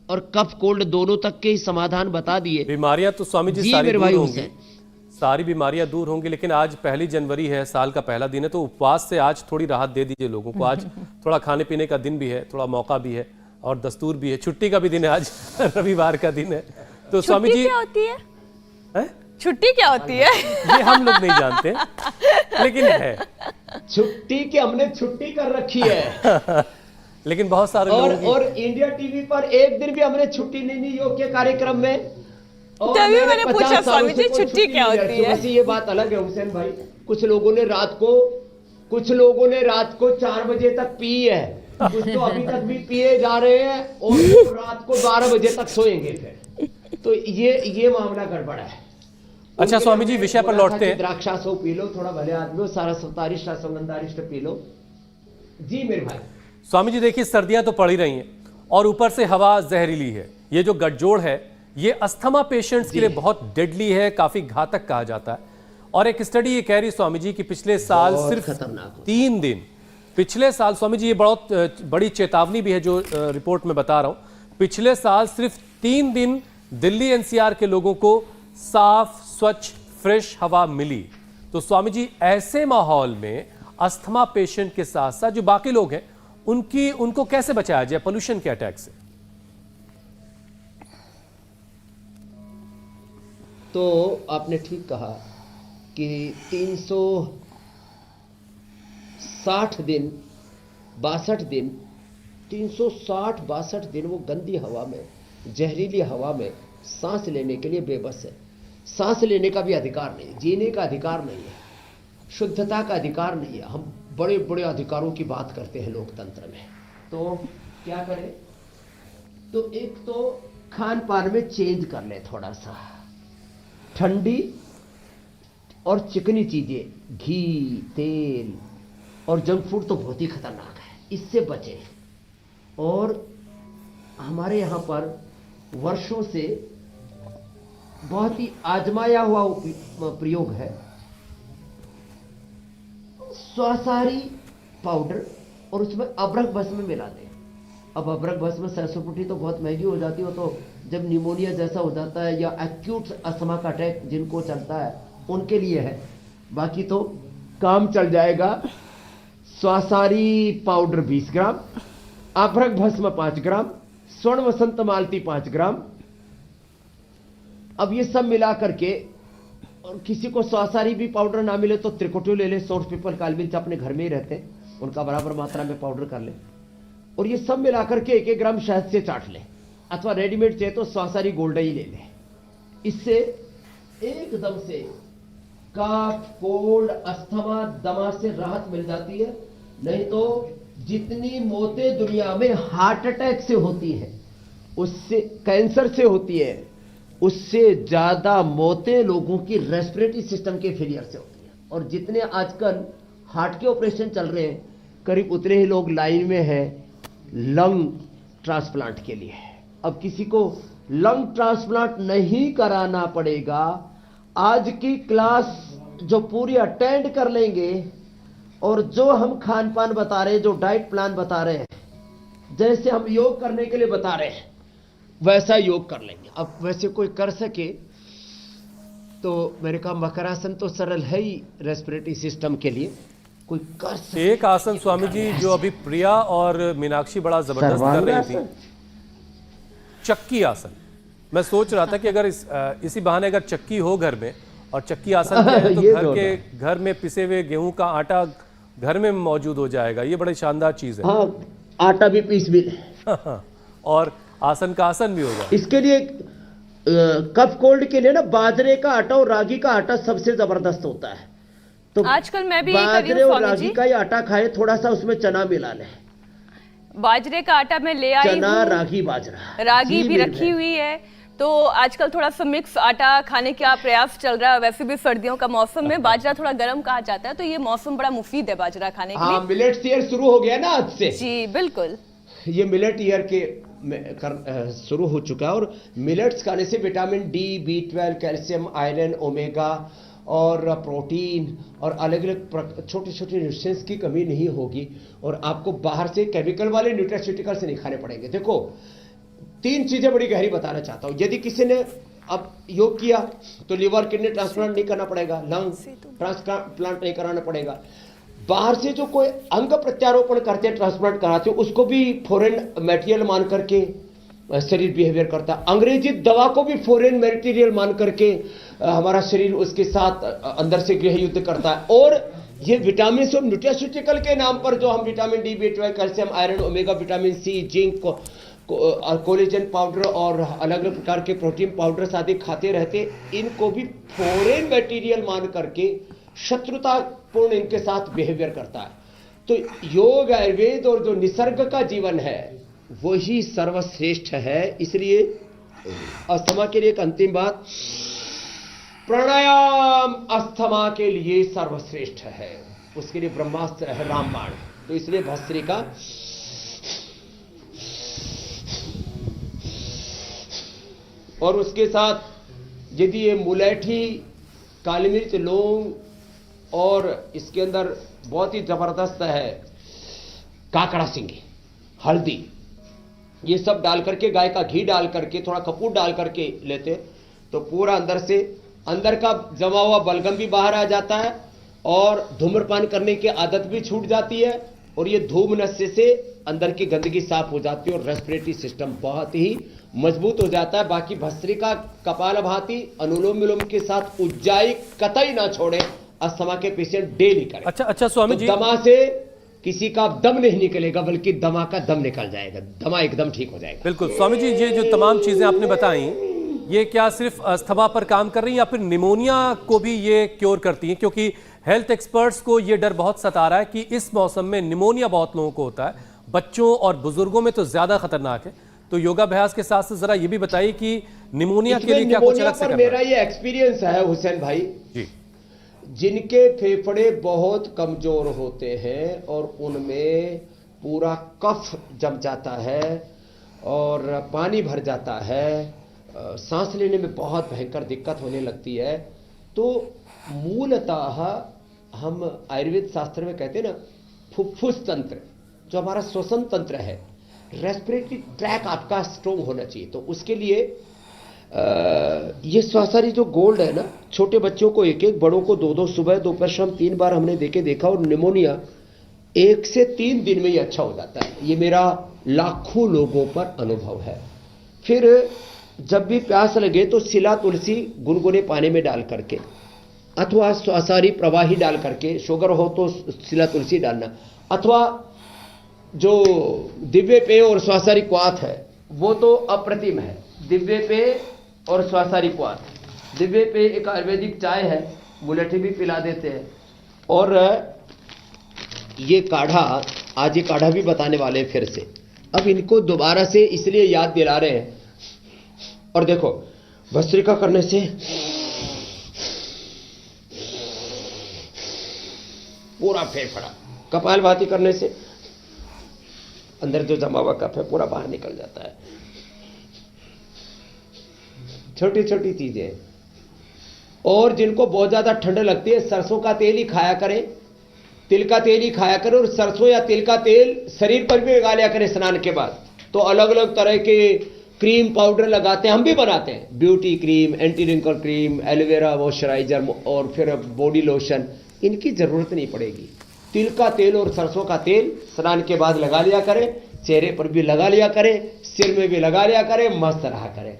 [SPEAKER 4] और कफ कोल्ड दोनों तक के ही समाधान बता दिए।
[SPEAKER 1] बीमारियां तो स्वामी जी सारी दूर होंगी, सारी बीमारियां दूर होंगी, लेकिन आज 1 जनवरी है, साल का पहला दिन है, तो उपवास से आज थोड़ी राहत दे दीजिए लोगों को। आज थोड़ा खाने पीने का दिन भी है, थोड़ा मौका भी है और दस्तूर भी है, छुट्टी का भी दिन है आज रविवार का दिन है। तो स्वामी जी
[SPEAKER 2] क्या होती है? छुट्टी क्या होती है?
[SPEAKER 1] ये हम लोग नहीं जानते, लेकिन है
[SPEAKER 4] छुट्टी की हमने छुट्टी कर रखी है।
[SPEAKER 1] लेकिन बहुत सारे
[SPEAKER 4] और इंडिया टीवी पर एक दिन भी हमने छुट्टी नहीं दी योग के कार्यक्रम में। और
[SPEAKER 2] तभी मैंने पूछा स्वामी जी छुट्टी क्या होती है?
[SPEAKER 4] ये बात अलग है हुसैन भाई, कुछ लोगों ने रात को 4 बजे तक पी है, कुछ तो अभी तक भी पिए जा रहे हैं, और रात को 12 बजे तक सोएंगे फिर। तो ये मामला गड़बड़ा है।
[SPEAKER 1] अच्छा स्वामी जी, विषय पर लौटते हैं।
[SPEAKER 4] द्राक्षासो पी लो, थोड़ा भले आदमी हो, सारा सतारिष्ट सुगंधारिष्ट पी लो। जी मेरे भाई।
[SPEAKER 1] स्वामी जी देखिए, सर्दियां तो पड़ ही रही हैं और ऊपर से हवा जहरीली है। ये जो गठजोड़ है ये अस्थमा पेशेंट्स के लिए बहुत डेडली है, काफी घातक कहा जाता है। और एक स्टडी ये कह रही स्वामी जी कि पिछले साल सिर्फ 3 दिन, पिछले साल स्वामी जी ये बहुत बड़ी चेतावनी भी है जो रिपोर्ट में बता रहा हूं, पिछले साल सिर्फ 3 दिन दिल्ली एनसीआर के लोगों को साफ स्वच्छ फ्रेश हवा मिली। तो स्वामी जी ऐसे माहौल में अस्थमा पेशेंट के साथ साथ जो बाकी लोग हैं उनको कैसे बचाया जाए पोल्यूशन के अटैक से?
[SPEAKER 4] तो आपने ठीक कहा कि 360 दिन 62 दिन 360-62 दिन वो गंदी हवा में, जहरीली हवा में सांस लेने के लिए बेबस है। सांस लेने का भी अधिकार नहीं, जीने का अधिकार नहीं है, शुद्धता का अधिकार नहीं है। हम बड़े बड़े अधिकारों की बात करते हैं लोकतंत्र में, तो क्या करें? तो एक तो खान पान में चेंज कर ले, थोड़ा सा ठंडी और चिकनी चीजें, घी, तेल और जंक फूड तो बहुत ही खतरनाक है, इससे बचें। और हमारे यहाँ पर वर्षों से बहुत ही आजमाया हुआ प्रयोग है स्वासारी पाउडर, और उसमें अबरक भस्म मिला दें। अब अबरक भस्म सरसों तो बहुत महंगी हो जाती हो, तो जब निमोनिया जैसा हो जाता है या एक्यूट अस्थमा का अटैक जिनको चलता है उनके लिए है, बाकी तो काम चल जाएगा। स्वासारी पाउडर 20 ग्राम, अबरक भस्म 5 ग्राम, स्वर्ण वसंत मालती 5 ग्राम। अब ये सब मिला करके, और किसी को स्वासारी भी पाउडर ना मिले तो त्रिकुटियो ले ले, सौंठ पीपल काली मिर्च अपने घर में ही रहते हैं, उनका बराबर मात्रा में पाउडर कर ले, और ये सब मिलाकर के 1-1 ग्राम शहद से चाट ले, अथवा रेडीमेड चाहिए तो स्वासारी गोल्ड ही ले ले। इससे एकदम से कफ, कोल्ड, अस्थमा, दमा से राहत मिल जाती है। नहीं तो जितनी मौतें दुनिया में हार्ट अटैक से होती है, उससे कैंसर से होती है, उससे ज्यादा मौतें लोगों की रेस्पिरेटरी सिस्टम के फेलियर से होती है। और जितने आजकल हार्ट के ऑपरेशन चल रहे हैं, करीब उतने ही लोग लाइन में हैं लंग ट्रांसप्लांट के लिए। अब किसी को लंग ट्रांसप्लांट नहीं कराना पड़ेगा, आज की क्लास जो पूरी अटेंड कर लेंगे और जो हम खान पान बता रहे हैं, जो डाइट प्लान बता रहे हैं, जैसे हम योग करने के लिए बता रहे हैं, वैसा योग कर लेंगे। अब वैसे कोई कर सके तो मेरे कहा मकरासन तो सरल है ही रेस्पिरेटरी सिस्टम के लिए, कोई कर सके।
[SPEAKER 1] एक आसन स्वामी जी जो अभी प्रिया और मीनाक्षी बड़ा जबरदस्त कर रही थी, चक्की आसन। मैं सोच रहा था कि अगर इसी बहाने अगर चक्की हो घर में और चक्की आसन किया जाए तो घर में पिसे हुए गेहूं का आटा घर में मौजूद हो जाएगा। ये बड़ी शानदार चीज है।
[SPEAKER 4] हाँ, आटा भी पीस भी ले
[SPEAKER 1] और आसन का आसन भी हो जाए।
[SPEAKER 4] इसके लिए कफ कोल्ड के लिए ना बाजरे का आटा और रागी का आटा सबसे जबरदस्त होता है। तो
[SPEAKER 2] आजकल मैं भी यही कर रही
[SPEAKER 4] बाजरे
[SPEAKER 2] हूं
[SPEAKER 4] और
[SPEAKER 2] स्वामी
[SPEAKER 4] रागी
[SPEAKER 2] जी।
[SPEAKER 4] का ही आटा खाए, थोड़ा सा उसमें चना मिला ले।
[SPEAKER 2] बाजरे का आटा मैं ले आई
[SPEAKER 4] चना,
[SPEAKER 2] हूं,
[SPEAKER 4] रागी, बाजरा,
[SPEAKER 2] रागी
[SPEAKER 4] जी
[SPEAKER 2] भी
[SPEAKER 4] मेरी
[SPEAKER 2] रखी
[SPEAKER 4] बहन।
[SPEAKER 2] हुई है। तो आजकल थोड़ा सा मिक्स आटा खाने का प्रयास चल रहा है। वैसे भी सर्दियों का मौसम में बाजरा थोड़ा गर्म कहा जाता है, तो ये मौसम बड़ा मुफीद है बाजरा खाने के
[SPEAKER 4] हाँ,
[SPEAKER 2] लिए।
[SPEAKER 4] मिलेट्स ईयर शुरू हो गया ना आज से।
[SPEAKER 2] जी बिल्कुल।
[SPEAKER 4] ये मिलेट ईयर के शुरू हो चुका है और मिलेट्स खाने से vitamin D, B12, calcium, iron, omega और प्रोटीन और अलग अलग छोटे छोटे न्यूट्रिएंट्स की कमी नहीं होगी और आपको बाहर से केमिकल वाले न्यूट्रास्यूटिकल्स नहीं खाने पड़ेंगे। देखो, 3 चीजें बड़ी गहरी बताना चाहता हूं। यदि किसी ने अब योग किया तो लिवर किडनी ट्रांसप्लांट नहीं करना पड़ेगा, लंग ट्रांसप्लांट नहीं कराना पड़ेगा। बाहर से जो कोई अंग प्रत्यारोपण करते हैं, ट्रांसप्लांट कराते हैं, उसको भी फॉरेन मटेरियल मान करके शरीर बिहेवियर करता है। अंग्रेजी दवा को भी फॉरेन मटेरियल मान करके हमारा शरीर उसके साथ अंदर से गृह युद्ध करता है। और ये विटामिन और न्यूट्रास्यूटिकल के नाम पर जो हम vitamin D, B12, calcium, iron, omega, vitamin C, zinc, collagen powder और अलग अलग प्रकार के प्रोटीन पाउडर आदि खाते रहते, इनको भी फॉरेन मटेरियल मान करके शत्रुतापूर्ण इनके साथ बिहेवियर करता है। तो योग, आयुर्वेद और जो निसर्ग का जीवन है वही सर्वश्रेष्ठ है। इसलिए अस्थमा के लिए एक अंतिम बात, प्राणायाम अस्थमा के लिए सर्वश्रेष्ठ है। उसके लिए ब्रह्मास्त्र है रामबाण। तो इसलिए भस्त्रिका और उसके साथ यदि ये मुलैठी, काली मिर्च, लौंग और इसके अंदर बहुत ही जबरदस्त है काकड़ा सिंगी, हल्दी, ये सब डाल करके, गाय का घी डाल करके, थोड़ा कपूर डाल करके लेते तो पूरा अंदर से अंदर का जमा हुआ बलगम भी बाहर आ जाता है और धूम्रपान करने की आदत भी छूट जाती है और ये धूम नशे से अंदर की गंदगी साफ हो जाती है और रेस्पिरेटरी सिस्टम बहुत ही मजबूत हो जाता है। बाकी भस्त्रिका, कपालभाति, अनुलोम विलोम के साथ उज्जाई कतई ना छोड़े। अस्थमा के पेशेंट डेली करें।
[SPEAKER 1] अच्छा स्वामी
[SPEAKER 4] तो
[SPEAKER 1] जी,
[SPEAKER 4] दमा से किसी का दम नहीं निकलेगा बल्कि दमा का दम निकल जाएगा, दमा एकदम ठीक हो जाएगा।
[SPEAKER 1] बिल्कुल स्वामी जी, ये जो तमाम चीजें आपने बताई, ये क्या सिर्फ अस्थमा पर काम कर रही हैं या फिर निमोनिया को भी ये क्योर करती हैं? क्योंकि हेल्थ एक्सपर्ट्स को ये डर बहुत सता रहा है कि इस मौसम में निमोनिया बहुत लोगों को होता है, बच्चों और बुजुर्गों में तो ज्यादा खतरनाक है। तो योगाभ्यास के साथ जरा ये भी बताइए कि निमोनिया के लिए क्या कुछ अलग से करना है?
[SPEAKER 4] मेरा ये एक्सपीरियंस है हुसैन भाई
[SPEAKER 1] जी,
[SPEAKER 4] जिनके फेफड़े बहुत कमजोर होते हैं और उनमें पूरा कफ जम जाता है और पानी भर जाता है, सांस लेने में बहुत भयंकर दिक्कत होने लगती है, तो मूलतः हम आयुर्वेद शास्त्र में कहते हैं ना, फुफ्फुस तंत्र जो हमारा श्वसन तंत्र है, रेस्पिरेटरी ट्रैक आपका स्ट्रोंग होना चाहिए। तो उसके लिए ये श्वासारी जो गोल्ड है ना, छोटे बच्चों को 1-1, बड़ों को 2-2, सुबह दोपहर शाम 3 बार हमने देखा और निमोनिया 1 से 3 दिन में ही अच्छा हो जाता है। ये मेरा लाखों लोगों पर अनुभव है। फिर जब भी प्यास लगे तो सिला तुलसी गुनगुने पानी में डाल करके अथवा श्वासारी प्रवाही डाल करके, शुगर हो तो सिला तुलसी डालना, अथवा जो दिव्य पेय और श्वासारी क्वाथ है वो तो अप्रतिम है। दिव्य पेय और श्वासारी क्वाथ, दिव्य पेय एक आयुर्वेदिक चाय है, मुलैठी भी पिला देते हैं। और ये काढ़ा, आज ये काढ़ा भी बताने वाले हैं फिर से। अब इनको दोबारा से इसलिए याद दिला रहे हैं। और देखो, भस्त्रिका करने से पूरा फेफड़ा, कपालभाति करने से अंदर जो जमा हुआ कफ है पूरा बाहर निकल जाता है। छोटी छोटी चीजें और जिनको बहुत ज्यादा ठंड लगती है सरसों का तेल ही खाया करें, तिल का तेल ही खाया करें, और सरसों या तिल का तेल शरीर पर भी लगा लिया करें स्नान के बाद। तो अलग अलग तरह के क्रीम पाउडर लगाते हैं, हम भी बनाते हैं, beauty cream, anti wrinkle cream, aloe vera moisturiser और फिर बॉडी लोशन, इनकी जरूरत नहीं पड़ेगी। तिल का तेल और सरसों का तेल स्नान के बाद लगा लिया करें, चेहरे पर भी लगा लिया करें, सिर में भी लगा लिया करें, मस्त रहा करें।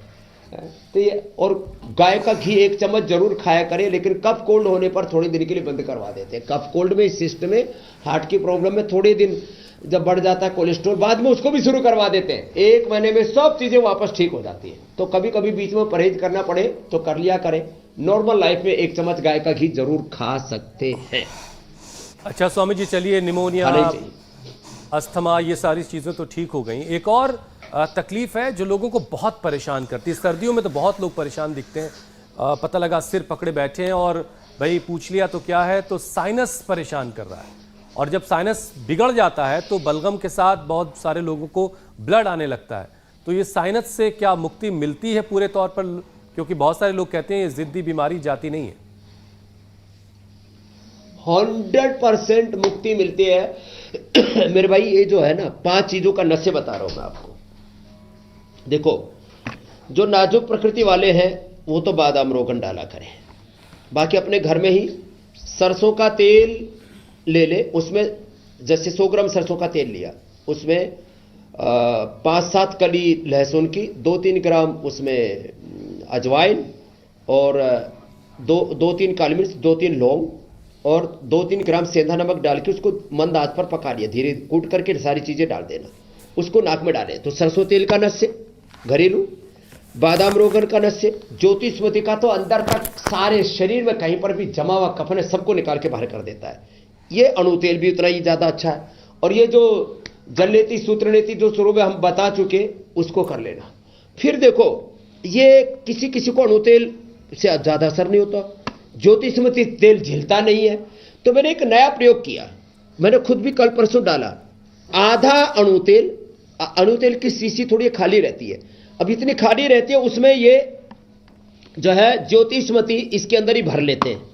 [SPEAKER 4] तो ये, और गाय का घी 1 चम्मच जरूर खाया करें, लेकिन कफ कोल्ड होने पर थोड़ी दिन के लिए बंद करवा देते हैं। कफ कोल्ड में इस सिस्टम में हार्ट की प्रॉब्लम में थोड़े दिन जब बढ़ जाता है कोलेस्ट्रॉल, बाद में उसको भी शुरू करवा देते हैं। 1 महीने में सब चीजें वापस ठीक हो जाती है। तो कभी कभी बीच में परहेज करना पड़े तो कर लिया करें। नॉर्मल लाइफ में 1 चम्मच गाय का घी जरूर खा सकते हैं।
[SPEAKER 1] अच्छा स्वामी जी, चलिए निमोनिया, अस्थमा, ये सारी चीज़ें तो ठीक हो गई। एक और तकलीफ है जो लोगों को बहुत परेशान करती है। सर्दियों में तो बहुत लोग परेशान दिखते हैं, पता लगा सिर पकड़े बैठे हैं और भाई पूछ लिया तो क्या है, तो साइनस परेशान कर रहा है। और जब साइनस बिगड़ जाता है तो बलगम के साथ बहुत सारे लोगों को ब्लड आने लगता है। तो ये साइनस से क्या मुक्ति मिलती है पूरे तौर पर? क्योंकि बहुत सारे लोग कहते हैं ये जिद्दी बीमारी जाती नहीं है।
[SPEAKER 4] 100% मुक्ति मिलती है मेरे भाई। ये जो है ना, 5 चीजों का नशे बता रहा हूं मैं आपको। देखो, जो नाजुक प्रकृति वाले हैं वो तो बादाम रोगन डाला करें। बाकी अपने घर में ही सरसों का तेल ले ले, उसमें जैसे 100 ग्राम सरसों का तेल लिया, उसमें 5-7 कली लहसुन की, 2-3 ग्राम उसमें अजवाइन और 2-3 काली मिर्च, 2-3 लौंग और 2-3 ग्राम सेंधा नमक डाल के उसको मंद आंच पर पका लिया, धीरे कूट करके सारी चीजें डाल देना, उसको नाक में डालें। तो सरसों तेल का नशे घरेलू, बादाम रोगन का नशे, ज्योतिष्मती का तो अंदर तक सारे शरीर में कहीं पर भी जमा हुआ कफन है सबको निकाल के बाहर कर देता है। ये अणु तेल भी उतना ही ज्यादा अच्छा है। और ये जो जलनेति सूत्रनेति जो शुरू में हम बता चुके, उसको कर लेना। फिर देखो, ये किसी किसी को अणु तेल से ज्यादा असर नहीं होता, ज्योतिष्मती तेल झेलता नहीं है। तो मैंने एक नया प्रयोग किया, मैंने खुद भी कल परसों डाला। आधा अणु तेल की शीशी थोड़ी खाली रहती है, अब इतनी खाली रहती है, उसमें ये जो है ज्योतिष्मती इसके अंदर ही भर लेते हैं।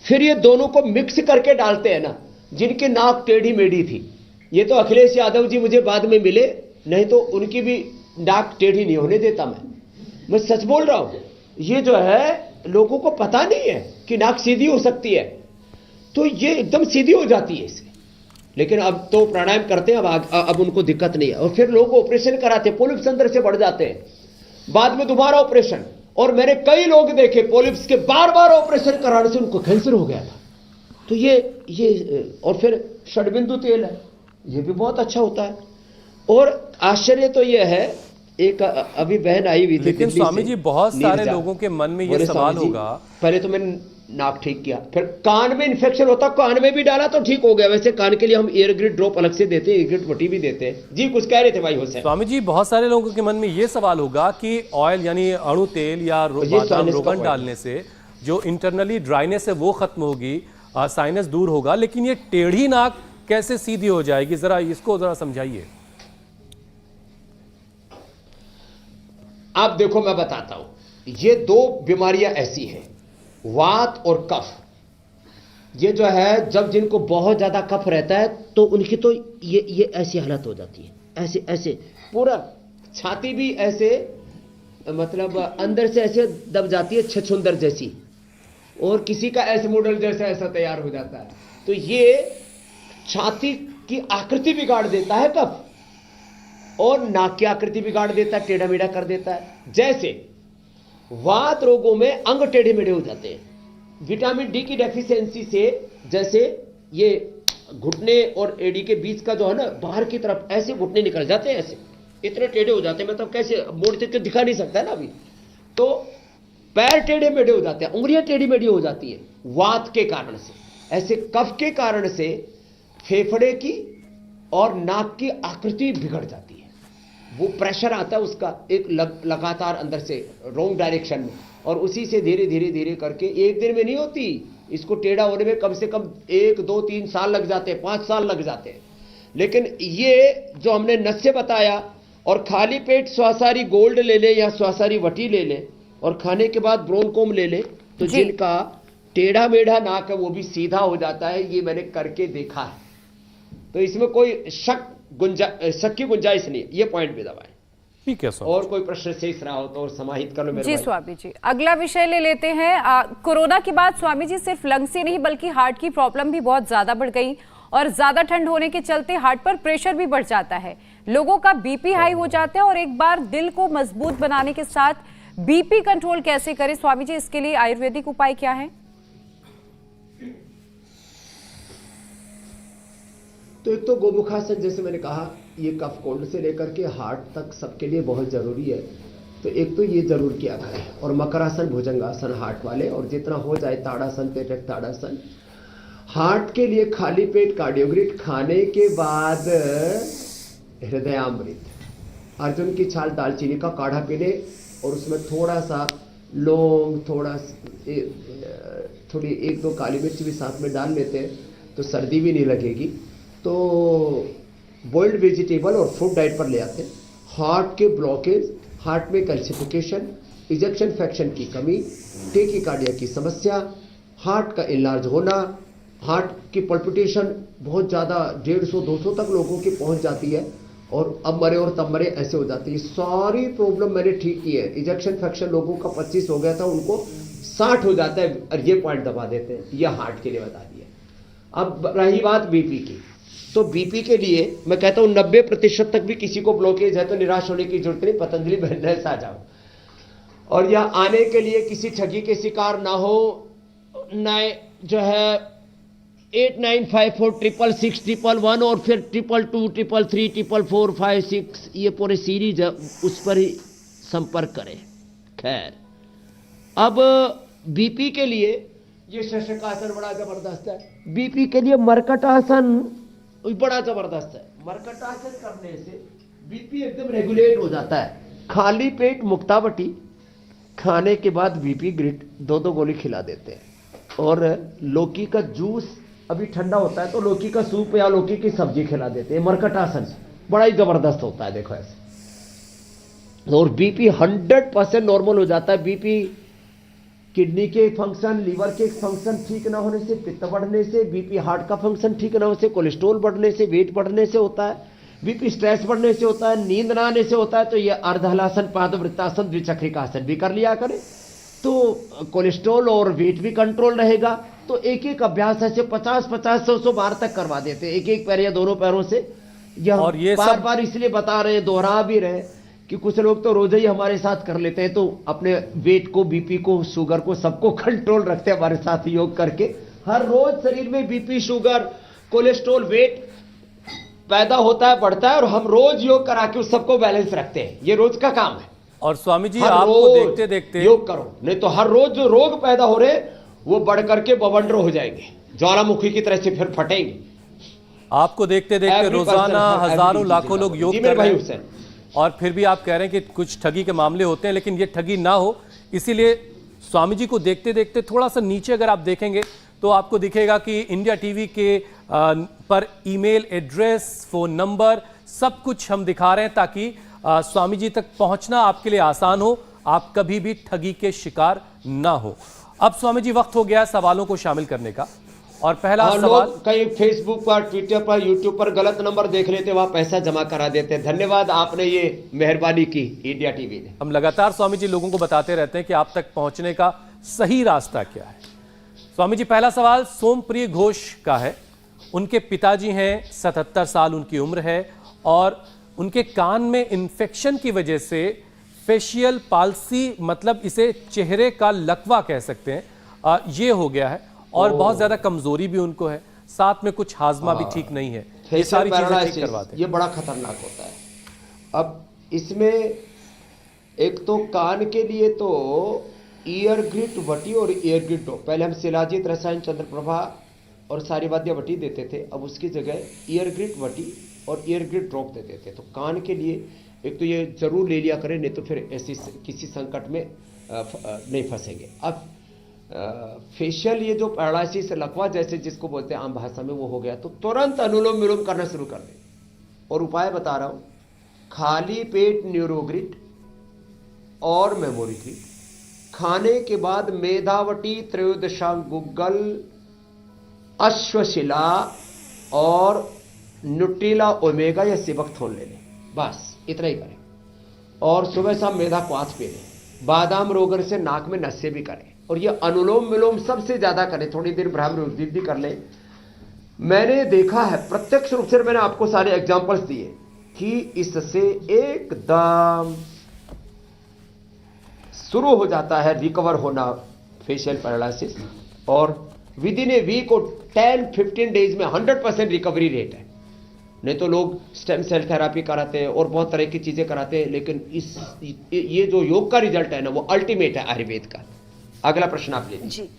[SPEAKER 4] फिर ये दोनों को मिक्स करके डालते हैं ना। जिनकी नाक टेढ़ी मेढ़ी थी, ये तो अखिलेश यादव जी मुझे बाद में मिले, नहीं तो उनकी भी नाक टेढ़ी नहीं होने देता मैं सच बोल रहा हूं। ये जो है लोगों को पता नहीं है कि नाक सीधी हो सकती है, तो ये एकदम सीधी हो जाती है इससे। लेकिन अब तो प्राणायाम करते हैं, अब उनको दिक्कत नहीं है। और फिर लोग ऑपरेशन कराते हैं, पोलिप्स अंदर से बढ़ जाते हैं, बाद में दोबारा ऑपरेशन। और मैंने कई लोग देखे पोलिप्स के बार बार ऑपरेशन कराने से उनको कैंसर हो गया था। तो ये और फिर षडबिंदु तेल है, ये भी बहुत अच्छा होता है। और आश्चर्य तो ये है, एक अभी बहन आई हुई थी,
[SPEAKER 1] लेकिन स्वामी जी बहुत सारे लोगों के मन में ये सवाल होगा,
[SPEAKER 4] पहले तो मैंने नाक ठीक किया, फिर कान में इन्फेक्शन होता, कान में भी डाला तो ठीक हो गया। वैसे कान के लिए हम एयर ग्रिड ड्रॉप अलग से देते हैं, एयर ग्रिड पट्टी भी देते हैं। जी कुछ कह रहे थे भाई हुसैन?
[SPEAKER 1] स्वामी जी बहुत सारे लोगों के मन में ये सवाल होगा कि ऑयल यानी अणु तेल या बादाम रोगन डालने से जो इंटरनली ड्राइनेस है वो खत्म होगी, साइनस दूर होगा, लेकिन ये टेढ़ी नाक कैसे सीधी हो जाएगी? जरा इसको जरा समझाइए।
[SPEAKER 4] आप देखो, मैं बताता हूं, ये 2 बीमारियां ऐसी हैं, वात और कफ। ये जो है, जब जिनको बहुत ज्यादा कफ रहता है तो उनकी तो ये ऐसी हालत हो जाती है, ऐसे ऐसे पूरा छाती भी ऐसे, मतलब अंदर से ऐसे दब जाती है छछूंदर जैसी, और किसी का ऐसे मॉडल जैसा ऐसा तैयार हो जाता है। तो ये छाती की आकृति बिगाड़ देता है कफ, और नाक की आकृति बिगाड़ देता है, टेढ़ा मेढ़ा कर देता है। जैसे वात रोगों में अंग टेढ़े मेढ़े हो जाते हैं विटामिन डी की डेफिशिएंसी से। जैसे ये घुटने और एडी के बीच का जो है ना, बाहर की तरफ ऐसे घुटने निकल जाते हैं, ऐसे इतने टेढ़े हो जाते हैं, मतलब कैसे मोड़ के दिखा नहीं सकता है ना अभी। तो पैर टेढ़े मेढ़े हो जाते हैं, उंगलियां टेढ़ी मेढ़ी हो जाती है वात के कारण से। ऐसे कफ के कारण से फेफड़े की और नाक की आकृति बिगड़ जाती है। वो प्रेशर आता है उसका एक लगातार अंदर से रॉन्ग डायरेक्शन में, और उसी से धीरे धीरे धीरे करके एक दिन में नहीं होती, इसको टेढ़ा होने में कम से कम 1, 2, 3 साल लग जाते हैं, 5 साल लग जाते हैं। लेकिन ये जो हमने नस्से बताया, और खाली पेट स्वासारी गोल्ड ले ले या स्वासारी वटी ले ले, और खाने के बाद ब्रोनकोम ले ले, तो
[SPEAKER 3] जी।
[SPEAKER 4] जिनका टेढ़ा मेढ़ा नाक है वो भी सीधा हो जाता है, ये मैंने करके देखा है। तो इसमें कोई शक की गुंजाइश नहीं है, ये पॉइंट भी दबाएं।
[SPEAKER 1] ठीक है स्वामी
[SPEAKER 4] और कोई प्रश्न शेष रहा हो तो और समाहित कर लो मेरे
[SPEAKER 3] जी
[SPEAKER 4] भाई।
[SPEAKER 3] स्वामी जी, अगला विषय ले लेते हैं। कोरोना के बाद स्वामी जी सिर्फ लंग्स ही नहीं बल्कि हार्ट की प्रॉब्लम भी बहुत ज्यादा बढ़ गई और ज्यादा ठंड होने के चलते हार्ट पर प्रेशर भी बढ़ जाता है, लोगों का बीपी हाई हो जाता है। और एक बार दिल को मजबूत बनाने के साथ बीपी कंट्रोल कैसे करें स्वामी जी, इसके लिए आयुर्वेदिक उपाय क्या है?
[SPEAKER 4] तो एक तो गोमुखासन, जैसे मैंने कहा, ये कफ कोल्ड से लेकर के हार्ट तक सबके लिए बहुत जरूरी है। तो एक तो ये जरूर किया करें। और मकरासन, भुजंगासन हार्ट वाले, और जितना हो जाए ताड़ासन, पेटक ताड़ासन। हार्ट के लिए खाली पेट कार्डियोग्रिड, खाने के बाद हृदयामृत, अर्जुन की छाल, दालचीनी का काढ़ा पी ले और उसमें थोड़ा सा लौंग, थोड़ी 1-2 काली मिर्च भी साथ में डाल लेते हैं तो सर्दी भी नहीं लगेगी। तो बॉइल्ड वेजिटेबल और फ्रूट डाइट पर ले आते हैं। हार्ट के ब्लॉकेज, हार्ट में कैल्सिफिकेशन, इजेक्शन फ्रैक्शन की कमी, टेकीकार्डिया की समस्या, हार्ट का इलाज होना, हार्ट की पल्पिटेशन बहुत ज़्यादा 150-200 तक लोगों की पहुंच जाती है और अब मरे और तब मरे ऐसे हो जाती है। सारी प्रॉब्लम मैंने ठीक की है। इजेक्शन फ्रैक्शन लोगों का 25 हो गया था, उनको 60 हो जाता है, और ये पॉइंट दबा देते हैं। यह हार्ट के लिए बता दिया। अब रही बात बीपी की, तो बीपी के लिए मैं कहता हूं 90% तक भी किसी को ब्लॉकेज है तो निराश होने की जरूरत नहीं, पतंजलि वेलनेस आ जाओ। और यह आने के लिए किसी ठगी के शिकार ना हो। नए जो है 8954666111 और फिर 222 333 444 5 6, ये पूरे सीरीज है, उस पर ही संपर्क करें। खैर, अब बीपी के लिए ये शशकासन बड़ा जबरदस्त है। बीपी के लिए मरकटासन बड़ा जबरदस्त है। मरकटासन करने से बीपी एकदम रेगुलेट हो जाता है। खाली पेट मुक्तावटी, खाने के बाद बीपी ग्रिड 2-2 गोली खिला देते हैं। और लौकी का जूस, अभी ठंडा होता है तो लौकी का सूप या लौकी की सब्जी खिला देते हैं। मरकटासन बड़ा ही जबरदस्त होता है, देखो ऐसे। और बीपी 100% नॉर्मल हो जाता है। बीपी किडनी के फंक्शन, लीवर के फंक्शन ठीक ना होने से, पित्त बढ़ने से, बीपी हार्ट का फंक्शन ठीक ना होने से, कोलेस्ट्रॉल बढ़ने से, वेट बढ़ने से होता है, बीपी स्ट्रेस बढ़ने से होता है, नींद ना आने से होता है। तो ये अर्धहलासन, पादवृत्तासन, द्विचक्रिकासन भी कर लिया करें तो कोलेस्ट्रॉल और वेट भी कंट्रोल रहेगा। तो एक एक अभ्यास ऐसे 50-50, 100-100 बार तक करवा देते हैं, एक एक पैर या दोनों पैरों से।
[SPEAKER 1] और ये
[SPEAKER 4] बार बार इसलिए बता रहे हैं, दोहरा भी रहे कि कुछ लोग तो रोज ही हमारे साथ कर लेते हैं, तो अपने वेट को, बीपी को, शुगर को, सबको कंट्रोल रखते हैं हमारे साथ योग करके। हर रोज शरीर में बीपी, शुगर, कोलेस्ट्रॉल, वेट पैदा होता है, बढ़ता है, और हम रोज योग करा के उस सबको बैलेंस रखते हैं। ये रोज का काम है।
[SPEAKER 1] और स्वामी जी
[SPEAKER 4] हर
[SPEAKER 1] आपको
[SPEAKER 4] रोज
[SPEAKER 1] देखते देखते
[SPEAKER 4] योग करो, नहीं तो हर रोज जो रोग पैदा हो रहे वो बढ़ करके बवंडर हो जाएंगे, ज्वालामुखी की तरह से फिर फटेंगे।
[SPEAKER 1] आपको देखते देखते
[SPEAKER 4] Every
[SPEAKER 1] रोजाना
[SPEAKER 4] person,
[SPEAKER 1] हजारों
[SPEAKER 4] every
[SPEAKER 1] लाखों
[SPEAKER 4] disease
[SPEAKER 1] लोग
[SPEAKER 4] का।
[SPEAKER 1] योग
[SPEAKER 4] जी
[SPEAKER 1] कर
[SPEAKER 4] मेरे
[SPEAKER 1] रहे
[SPEAKER 4] भाई
[SPEAKER 1] हैं
[SPEAKER 4] हुसैन।
[SPEAKER 1] और फिर भी आप कह रहे हैं कि कुछ ठगी के मामले होते हैं, लेकिन ये ठगी ना हो, इसीलिए स्वामी जी को देखते देखते थोड़ा सा नीचे अगर आप देखेंगे तो आपको दिखेगा कि इंडिया टीवी के पर ईमेल एड्रेस, फोन नंबर, सब कुछ हम दिखा रहे हैं ताकि स्वामी जी तक पहुंचना आपके लिए आसान हो, आप कभी भी ठगी के शिकार ना हो। अब स्वामी जी वक्त हो गया सवालों को शामिल करने का, और पहला सवाल।
[SPEAKER 4] कई फेसबुक पर, ट्विटर पर, यूट्यूब पर गलत नंबर देख लेते, वहां पैसा जमा करा देते। धन्यवाद, आपने ये मेहरबानी की इंडिया टीवी ने।
[SPEAKER 1] हम लगातार स्वामी जी लोगों को बताते रहते हैं कि आप तक पहुंचने का सही रास्ता क्या है। स्वामी जी, पहला सवाल सोमप्रिय घोष का है। उनके पिताजी हैं, 77 साल उनकी उम्र है, और उनके कान में इंफेक्शन की वजह से फेशियल पाल्सी, मतलब इसे चेहरे का लकवा कह सकते हैं, ये हो गया है, और बहुत ज्यादा कमजोरी भी उनको है, साथ में कुछ हाजमा भी ठीक नहीं है। ये सारी चीजें ठीक करवाते हैं।
[SPEAKER 4] ये बड़ा खतरनाक होता है। अब इसमें एक तो कान के लिए तो ईयर ग्रिट वटी और ईयर ग्रिट ड्रॉप, पहले हम शिलाजीत, रसायन, चंद्रप्रभा और सारीवाद्य वटी देते थे, अब उसकी जगह ईयर ग्रिट वटी और ईयर ग्रिट ड्रॉप देते थे। तो कान के लिए एक तो ये जरूर ले लिया करें, नहीं तो फिर ऐसी किसी संकट में नहीं फंसेंगे। अब फेशियल, ये जो पैरालिसिस, लकवा जैसे जिसको बोलते हैं आम भाषा में, वो हो गया तो तुरंत अनुलोम विलोम करना शुरू कर दें। और उपाय बता रहा हूं, खाली पेट न्यूरोग्रिड और मेमोरी ग्रिड, खाने के बाद मेधावटी, त्रयोदशांग गुग्गल, अश्वशिला और न्यूट्रीला ओमेगा या सिबकथोन ले लें, बस इतना ही करें। और सुबह शाम मेधा क्वाथ पी लें। बादाम रोगर से नाक में नशे भी करें, और ये अनुलोम विलोम सबसे ज्यादा करें। थोड़ी देर ब्राह्मण उद्दीप भी कर लें। मैंने देखा है, प्रत्यक्ष रूप से मैंने आपको सारे एग्जांपल्स दिए कि इससे एकदम शुरू हो जाता है रिकवर होना फेशियल पैरालिसिस, और विद इन ए वीक और 10-15 डेज में 100% रिकवरी रेट है। नहीं तो लोग स्टेम सेल थेरापी कराते हैं और बहुत तरह की चीजें कराते हैं, लेकिन ये जो योग का रिजल्ट है ना, वो अल्टीमेट है आयुर्वेद का। अगला प्रश्न आप ले
[SPEAKER 2] जी,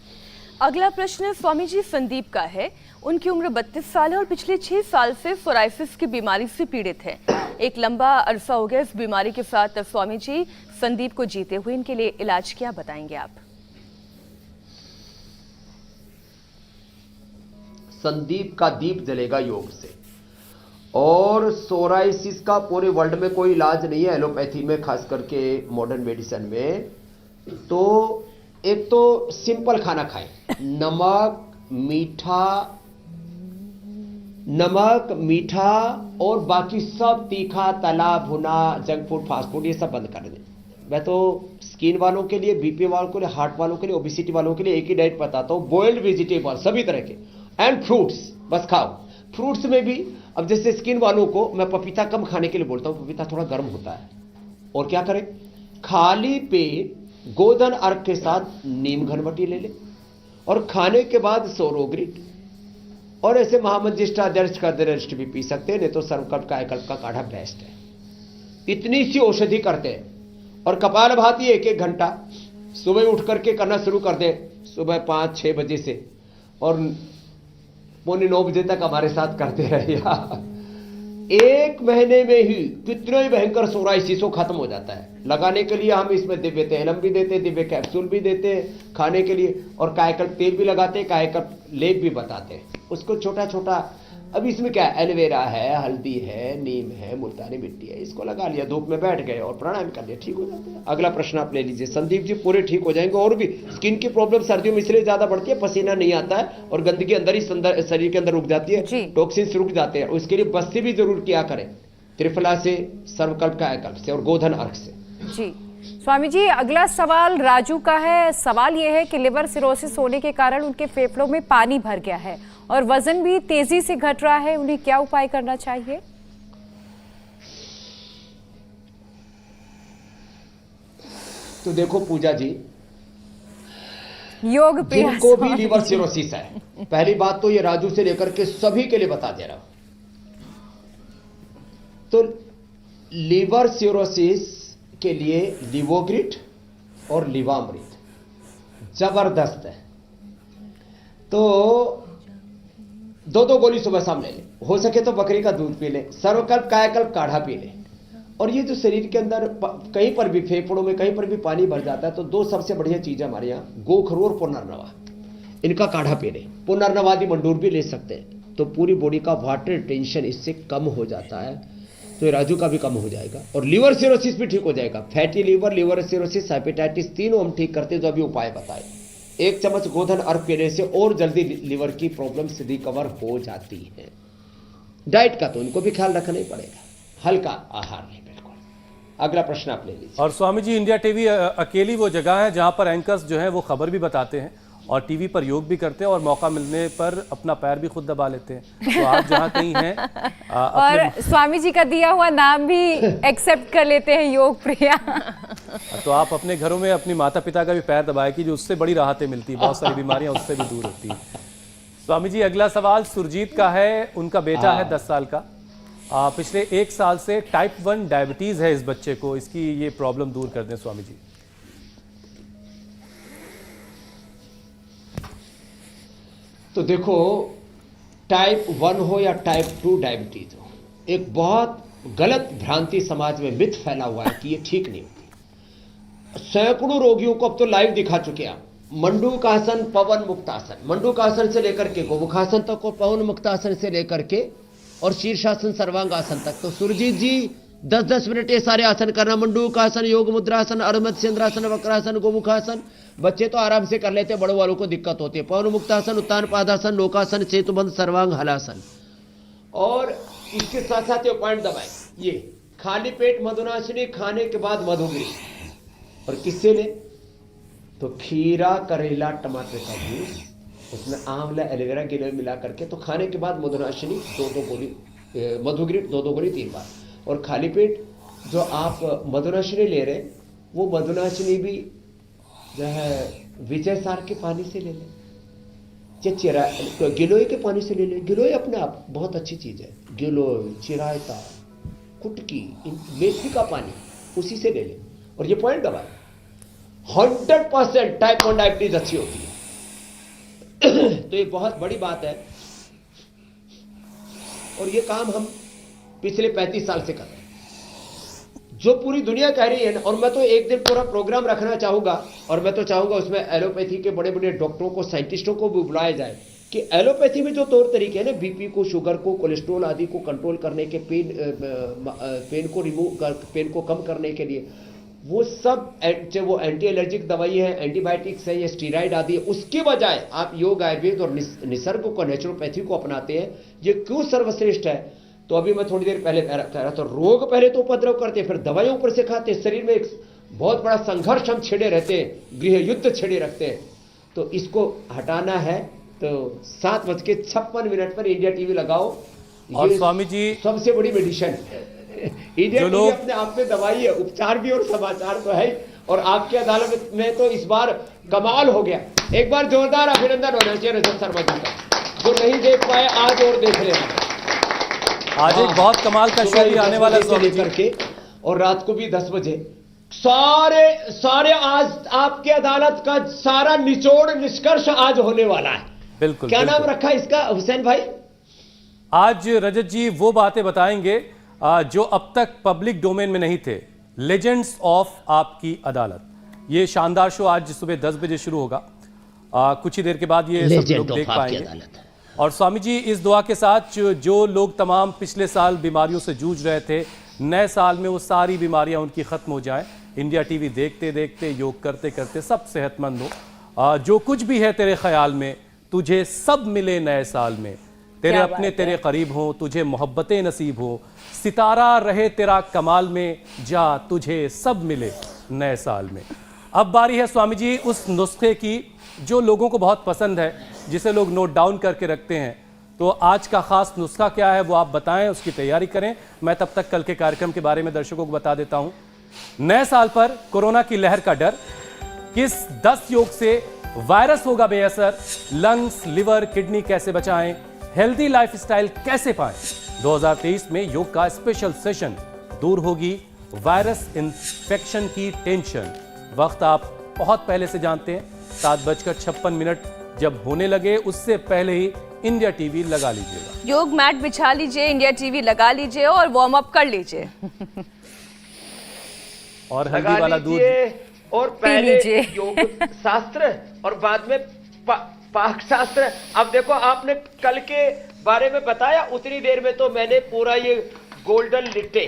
[SPEAKER 2] अगला प्रश्न स्वामी जी संदीप का है। उनकी उम्र 32 साल है और पिछले 6 साल से सोराइसिस की बीमारी से पीड़ित है। एक लंबा अरसा हो गया इस बीमारी के साथ स्वामी जी संदीप को जीते हुए। इनके लिए इलाज क्या बताएंगे आप?
[SPEAKER 4] संदीप का दीप जलेगा योग से। और सोराइसिस का पूरे वर्ल्ड में कोई इलाज नहीं है, एलोपैथी में, खास करके मॉडर्न मेडिसिन में। तो एक तो सिंपल खाना खाएं, नमक मीठा और बाकी सब तीखा, तला भुना, जंक फूड, फास्ट फूड, ये सब बंद कर दें। मैं तो स्किन वालों के लिए, बीपी वालों के लिए, हार्ट वालों के लिए, ओबेसिटी वालों के लिए एक ही डाइट बताता हूं, बॉइल्ड वेजिटेबल सभी तरह के, एंड फ्रूट्स बस खाओ। फ्रूट्स में भी अब जैसे स्किन वालों को मैं पपीता कम खाने के लिए बोलता हूं, पपीता थोड़ा गर्म होता है। और क्या करें, खाली पेट गोधन अर्क के साथ नीम घनवटी ले ले, और खाने के बाद सोरोग्रिट, और ऐसे महामंजिष्ठा दर्श का दर्श भी पी सकते हैं, नहीं तो सर्वकल्प कायकल्प का काढ़ा बेस्ट है। इतनी सी औषधि करते हैं। और कपालभाति 1-1 घंटा सुबह उठ करके करना शुरू कर दे, सुबह 5-6 बजे से, और 8:45 बजे तक हमारे साथ करते रहे। 1 महीने में ही कितने ही भयंकर सोराइसिस खत्म हो जाता है। लगाने के लिए हम इसमें दिव्य तैलम भी देते हैं, दिव्य कैप्सूल भी देते हैं खाने के लिए, और कायकल्प तेल भी लगाते हैं, कायकल्प लेप भी बताते हैं उसको छोटा छोटा। अब इसमें क्या है, एलोवेरा है, हल्दी है, नीम है, मुल्तानी मिट्टी है, इसको लगा लिया, धूप में बैठ गए और प्राणायाम कर लिया, ठीक हो जाता है। अगला प्रश्न आप ले लीजिए। संदीप जी पूरे ठीक हो जाएंगे। और भी स्किन की प्रॉब्लम सर्दियों में इसलिए ज्यादा बढ़ती है, पसीना नहीं आता है और गंदगी अंदर ही शरीर के अंदर रुक जाती है, टॉक्सिन्स रुक जाते हैं। उसके लिए बस्ती भी जरूर किया करें, त्रिफला से, सर्वकल्प कायकल्प से और गोधन अर्क से।
[SPEAKER 3] जी स्वामी जी, अगला सवाल राजू का है। सवाल यह है कि लिवर सिरोसिस होने के कारण उनके फेफड़ों में पानी भर गया है और वजन भी तेजी से घट रहा है, उन्हें क्या उपाय करना चाहिए?
[SPEAKER 4] तो देखो पूजा जी,
[SPEAKER 3] योग प्रिया
[SPEAKER 4] जिनको भी लीवर सिरोसिस है, पहली बात तो ये राजू से लेकर के सभी के लिए बता दे रहा हूं। तो लीवर सिरोसिस के लिए लिवोग्रिट और लिवामृत जबरदस्त है। तो 2-2 गोली सुबह शाम ले ले, हो सके तो बकरी का दूध पी ले, सर्वकल्प कायकल्प काढ़ा पी ले। और ये जो शरीर के अंदर कहीं पर भी, फेफड़ों में कहीं पर भी पानी भर जाता है, तो 2 सबसे बढ़िया चीजें हमारे यहाँ, गोखरू और पुनर्नवा, इनका काढ़ा पी ले। पुनर्नवादी मंडूर भी ले सकते हैं, तो पूरी बॉडी का वाटर रिटेंशन इससे कम हो जाता है। तो राजू का भी कम हो जाएगा और लीवर सिरोसिस भी ठीक हो जाएगा। Fatty liver, liver cirrhosis, hepatitis, तीनों हम ठीक करते हैं जो अभी उपाय बताए। 1 चम्मच गोधन अर्क पीने से और जल्दी लीवर की प्रॉब्लम्स रिकवर हो जाती है। डाइट का तो उनको भी ख्याल रखना ही पड़ेगा, हल्का आहार नहीं, बिल्कुल। अगला प्रश्न आप ले लीजिए।
[SPEAKER 1] और स्वामी जी, इंडिया टीवी अकेली वो जगह है जहां पर एंकर्स जो है वो खबर भी बताते हैं और टीवी पर योग भी करते हैं और मौका मिलने पर अपना पैर भी खुद दबा लेते हैं। तो आप जहां कहीं हैं
[SPEAKER 3] और स्वामी जी का दिया हुआ नाम भी एक्सेप्ट कर लेते हैं, योग प्रिया।
[SPEAKER 1] तो आप अपने घरों में अपनी माता पिता का भी पैर दबाए कि जो उससे बड़ी राहतें मिलती है, बहुत सारी बीमारियां उससे भी दूर होती है। स्वामी जी, अगला सवाल सुरजीत का है। उनका बेटा है 10 साल का, पिछले 1 साल से टाइप 1 डायबिटीज है इस बच्चे को, इसकी ये प्रॉब्लम दूर कर दें स्वामी जी।
[SPEAKER 4] तो देखो, टाइप 1 हो या टाइप 2 डायबिटीज हो, एक बहुत गलत भ्रांति समाज में मिथ फैला हुआ है कि ये ठीक नहीं होती। सैकड़ों रोगियों को अब तो लाइव दिखा चुके हैं। मंडूकासन, पवन मुक्तासन, मंडूकासन से लेकर के गोमुखासन तक और पवन मुक्तासन से लेकर के और शीर्षासन, सर्वांगासन तक। तो सुरजीत जी 10-10 मिनट ये सारे आसन करना, मंडूकासन, योग मुद्रासन, अर्धमत्स्येंद्रासन, वक्रासन, गोमुखासन। बच्चे तो आराम से कर लेते, बड़ों वालों को दिक्कत होती है। पवन मुक्तासन, उत्तान पादासन, लोकासन, सेतुबंध, सर्वांग हलासन। और इसके साथ साथ ये पॉइंट दबाए, ये खाली पेट मधुनाशिनी, खाने के बाद मधुगिरी। और किससे ले? तो खीरा, करेला, टमाटर का जूस, उसमें आंवला, एलोवेरा, गिलोय मिला करके, तो खाने के बाद मधुनाशिनी 2-2 गोली, मधुगिरी 2-2 गोली 3 बार। और खाली पेट जो आप मधुनाशिनी ले रहे, वो मधुनाशिनी भी जो है विजय सार के पानी से ले लें, चिरा गिलोय के पानी से ले लें। गिलोय अपने आप बहुत अच्छी चीज है, गिलोय, चिरायता, कुटकी, मेथी का पानी, उसी से ले लें। और ये पॉइंट दबाए, 100% टाइप 1 डायबिटीज अच्छी होती है। तो ये बहुत बड़ी बात है। और ये काम हम पिछले 35 साल से कर रहे हैं, जो पूरी दुनिया कह रही है ना। और मैं तो एक दिन पूरा प्रोग्राम रखना चाहूंगा, और मैं तो चाहूंगा उसमें एलोपैथी के बड़े बड़े डॉक्टरों को, साइंटिस्टों को भी बुलाया जाए कि एलोपैथी में जो तौर तरीके हैं ना, बीपी को, शुगर को, कोलेस्ट्रॉल आदि को कंट्रोल करने के, पेन को कम करने के लिए, वो सब चाहे वो एंटी एलर्जिक दवाई है, एंटीबायोटिक्स है या स्टीराइड आदि है, उसके बजाय आप योग, आयुर्वेद और निसर्ग को, नेचुरोपैथी को अपनाते हैं। ये क्यों सर्वश्रेष्ठ है? तो अभी मैं थोड़ी देर पहले कह रहा था, रोग पहले तो उपद्रव करते, फिर दवाइयों ऊपर से खाते, शरीर में एक बहुत बड़ा संघर्ष हम छेड़े रहते हैं, गृह युद्ध छेड़े रखते हैं। तो इसको हटाना है तो 7:56 पर इंडिया टीवी लगाओ।
[SPEAKER 1] और स्वामी जी,
[SPEAKER 4] सबसे बड़ी मेडिसिन इंडिया टीवी अपने आप में दवाई है, उपचार भी और समाचार तो है। और आपकी अदालत में तो इस बार कमाल हो गया। एक बार जोरदार अभिनंदन होना चाहिए रजत शर्मा जी का, जो नहीं देख पाए आज और देख लेना।
[SPEAKER 1] आज एक बहुत कमाल का शो भी आने वाला है
[SPEAKER 4] लेकर के, और रात को भी 10 बजे सारे आज आपके अदालत का सारा निचोड़ निष्कर्ष आज होने वाला है।
[SPEAKER 1] बिल्कुल।
[SPEAKER 4] क्या नाम रखा इसका हुसैन भाई?
[SPEAKER 1] आज रजत जी वो बातें बताएंगे जो अब तक पब्लिक डोमेन में नहीं थे। लेजेंड्स ऑफ आपकी अदालत, ये शानदार शो आज सुबह 10 बजे शुरू होगा। कुछ ही देर के बाद ये सब लोग देख पाएंगे। और स्वामी जी, इस दुआ के साथ जो लोग तमाम पिछले साल बीमारियों से जूझ रहे थे, नए साल में वो सारी बीमारियां उनकी खत्म हो जाएं। इंडिया टीवी देखते देखते, योग करते करते सब सेहतमंद हो। जो कुछ भी है तेरे ख्याल में, तुझे सब मिले नए साल में। तेरे अपने तेरे करीब हो, तुझे मोहब्बतें नसीब हो। सितारा रहे तेरा कमाल में, जा तुझे सब मिले नए साल में। अब बारी है स्वामी जी उस नुस्खे की जो लोगों को बहुत पसंद है, जिसे लोग नोट डाउन करके रखते हैं। तो आज का खास नुस्खा क्या है वो आप बताएं, उसकी तैयारी करें। मैं तब तक कल के कार्यक्रम के बारे में दर्शकों को बता देता हूं। नए साल पर कोरोना की लहर का डर, किस 10 योग से वायरस होगा बेअसर, लंग्स, लिवर, किडनी कैसे बचाएं, हेल्दी लाइफस्टाइल कैसे पाएं। 2023 में योग का स्पेशल सेशन, दूर होगी वायरस इन्फेक्शन की टेंशन। वक्त आप बहुत पहले से जानते हैं, 7:56 जब होने लगे उससे पहले ही इंडिया टीवी लगा लीजिएगा।
[SPEAKER 2] योग मैट बिछा लीजिए, इंडिया टीवी लगा लीजिए और वार्म अप कर लीजिए।
[SPEAKER 1] और हल्दी वाला दूध
[SPEAKER 4] और पहले योग शास्त्र और बाद में पाक शास्त्र। अब देखो, आपने कल के बारे में बताया, उतनी देर में तो मैंने पूरा ये गोल्डन लिट्टे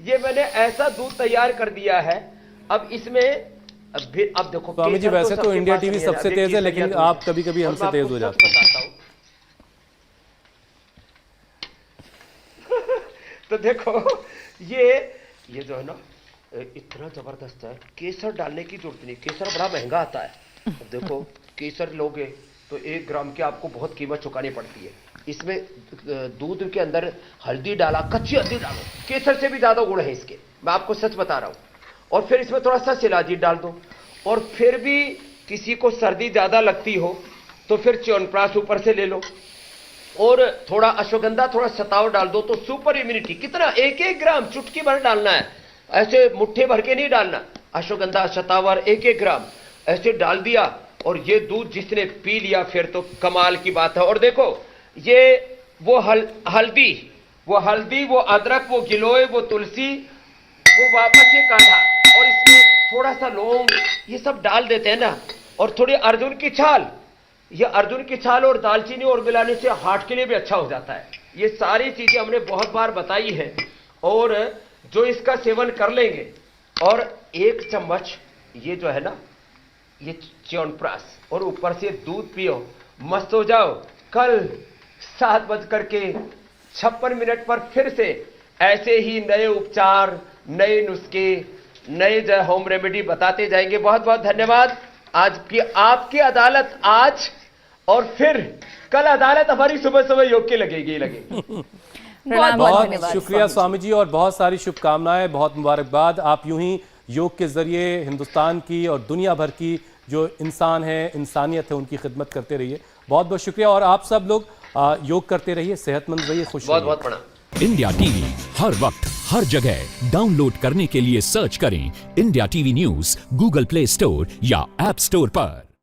[SPEAKER 4] ये मैंने ऐसा दूध तैयार कर दिया है। अब इसमें अब देखो
[SPEAKER 1] स्वामी जी, वैसे तो इंडिया टीवी सबसे तेज है, लेकिन आप कभी कभी हमसे तेज हो जाते हैं।
[SPEAKER 4] तो देखो ये जो है ना, इतना जबरदस्त है। केसर डालने की जरूरत नहीं, केसर बड़ा महंगा आता है। अब देखो, केसर लोगे तो 1 ग्राम की आपको बहुत कीमत चुकानी पड़ती है। इसमें दूध के अंदर हल्दी डाला, कच्ची हल्दी डालो, केसर से भी ज्यादा गुण है इसके, मैं आपको सच बता रहा हूं। और फिर इसमें थोड़ा सा शिलाजीत डाल दो। और फिर भी किसी को सर्दी ज्यादा लगती हो तो फिर च्यवनप्राश ऊपर से ले लो, और थोड़ा अश्वगंधा, थोड़ा शतावर डाल दो, तो सुपर इम्यूनिटी। कितना? 1-1 ग्राम, चुटकी भर डालना है, ऐसे मुट्ठे भर के नहीं डालना। अश्वगंधा, शतावर 1-1 ग्राम ऐसे डाल दिया, और ये दूध जिसने पी लिया फिर तो कमाल की बात है। और देखो, ये वो हल्दी, वो अदरक, वो गिलोय, वो तुलसी, वो वापस ये काढ़ा, और इसमें थोड़ा सा लौंग, ये सब डाल देते हैं ना, और थोड़ी अर्जुन की छाल। ये अर्जुन की छाल और दालचीनी और मिलाने से हार्ट के लिए भी अच्छा हो जाता है। ये सारी चीजें हमने बहुत बार बताई है। और जो इसका सेवन कर लेंगे और 1 चम्मच ये जो है ना ये च्यवनप्राश और ऊपर से दूध पियो, मस्त हो जाओ। कल 7:56 पर फिर से ऐसे ही नए उपचार, नए नुस्खे, नए जो होम रेमेडी बताते जाएंगे। बहुत बहुत धन्यवाद। आज की आपकी अदालत आज और फिर कल अदालत हमारी सुबह सुबह योग की लगेगी।
[SPEAKER 2] बहुत
[SPEAKER 1] बहुत
[SPEAKER 2] धन्यवाद
[SPEAKER 1] शुक्रिया स्वामी जी और बहुत सारी शुभकामनाएं, बहुत मुबारकबाद। आप यूं ही योग के जरिए हिंदुस्तान की और दुनिया भर की जो इंसान है, इंसानियत है, उनकी खिदमत करते रहिए। बहुत बहुत शुक्रिया और आप सब लोग योग करते रहिए, सेहतमंद रहिए, खुश
[SPEAKER 4] बहुत
[SPEAKER 1] रहिए।
[SPEAKER 4] बहुत प्रणाम।
[SPEAKER 5] इंडिया टीवी हर वक्त हर जगह डाउनलोड करने के लिए सर्च करें India TV news Google play store या ऐप स्टोर पर।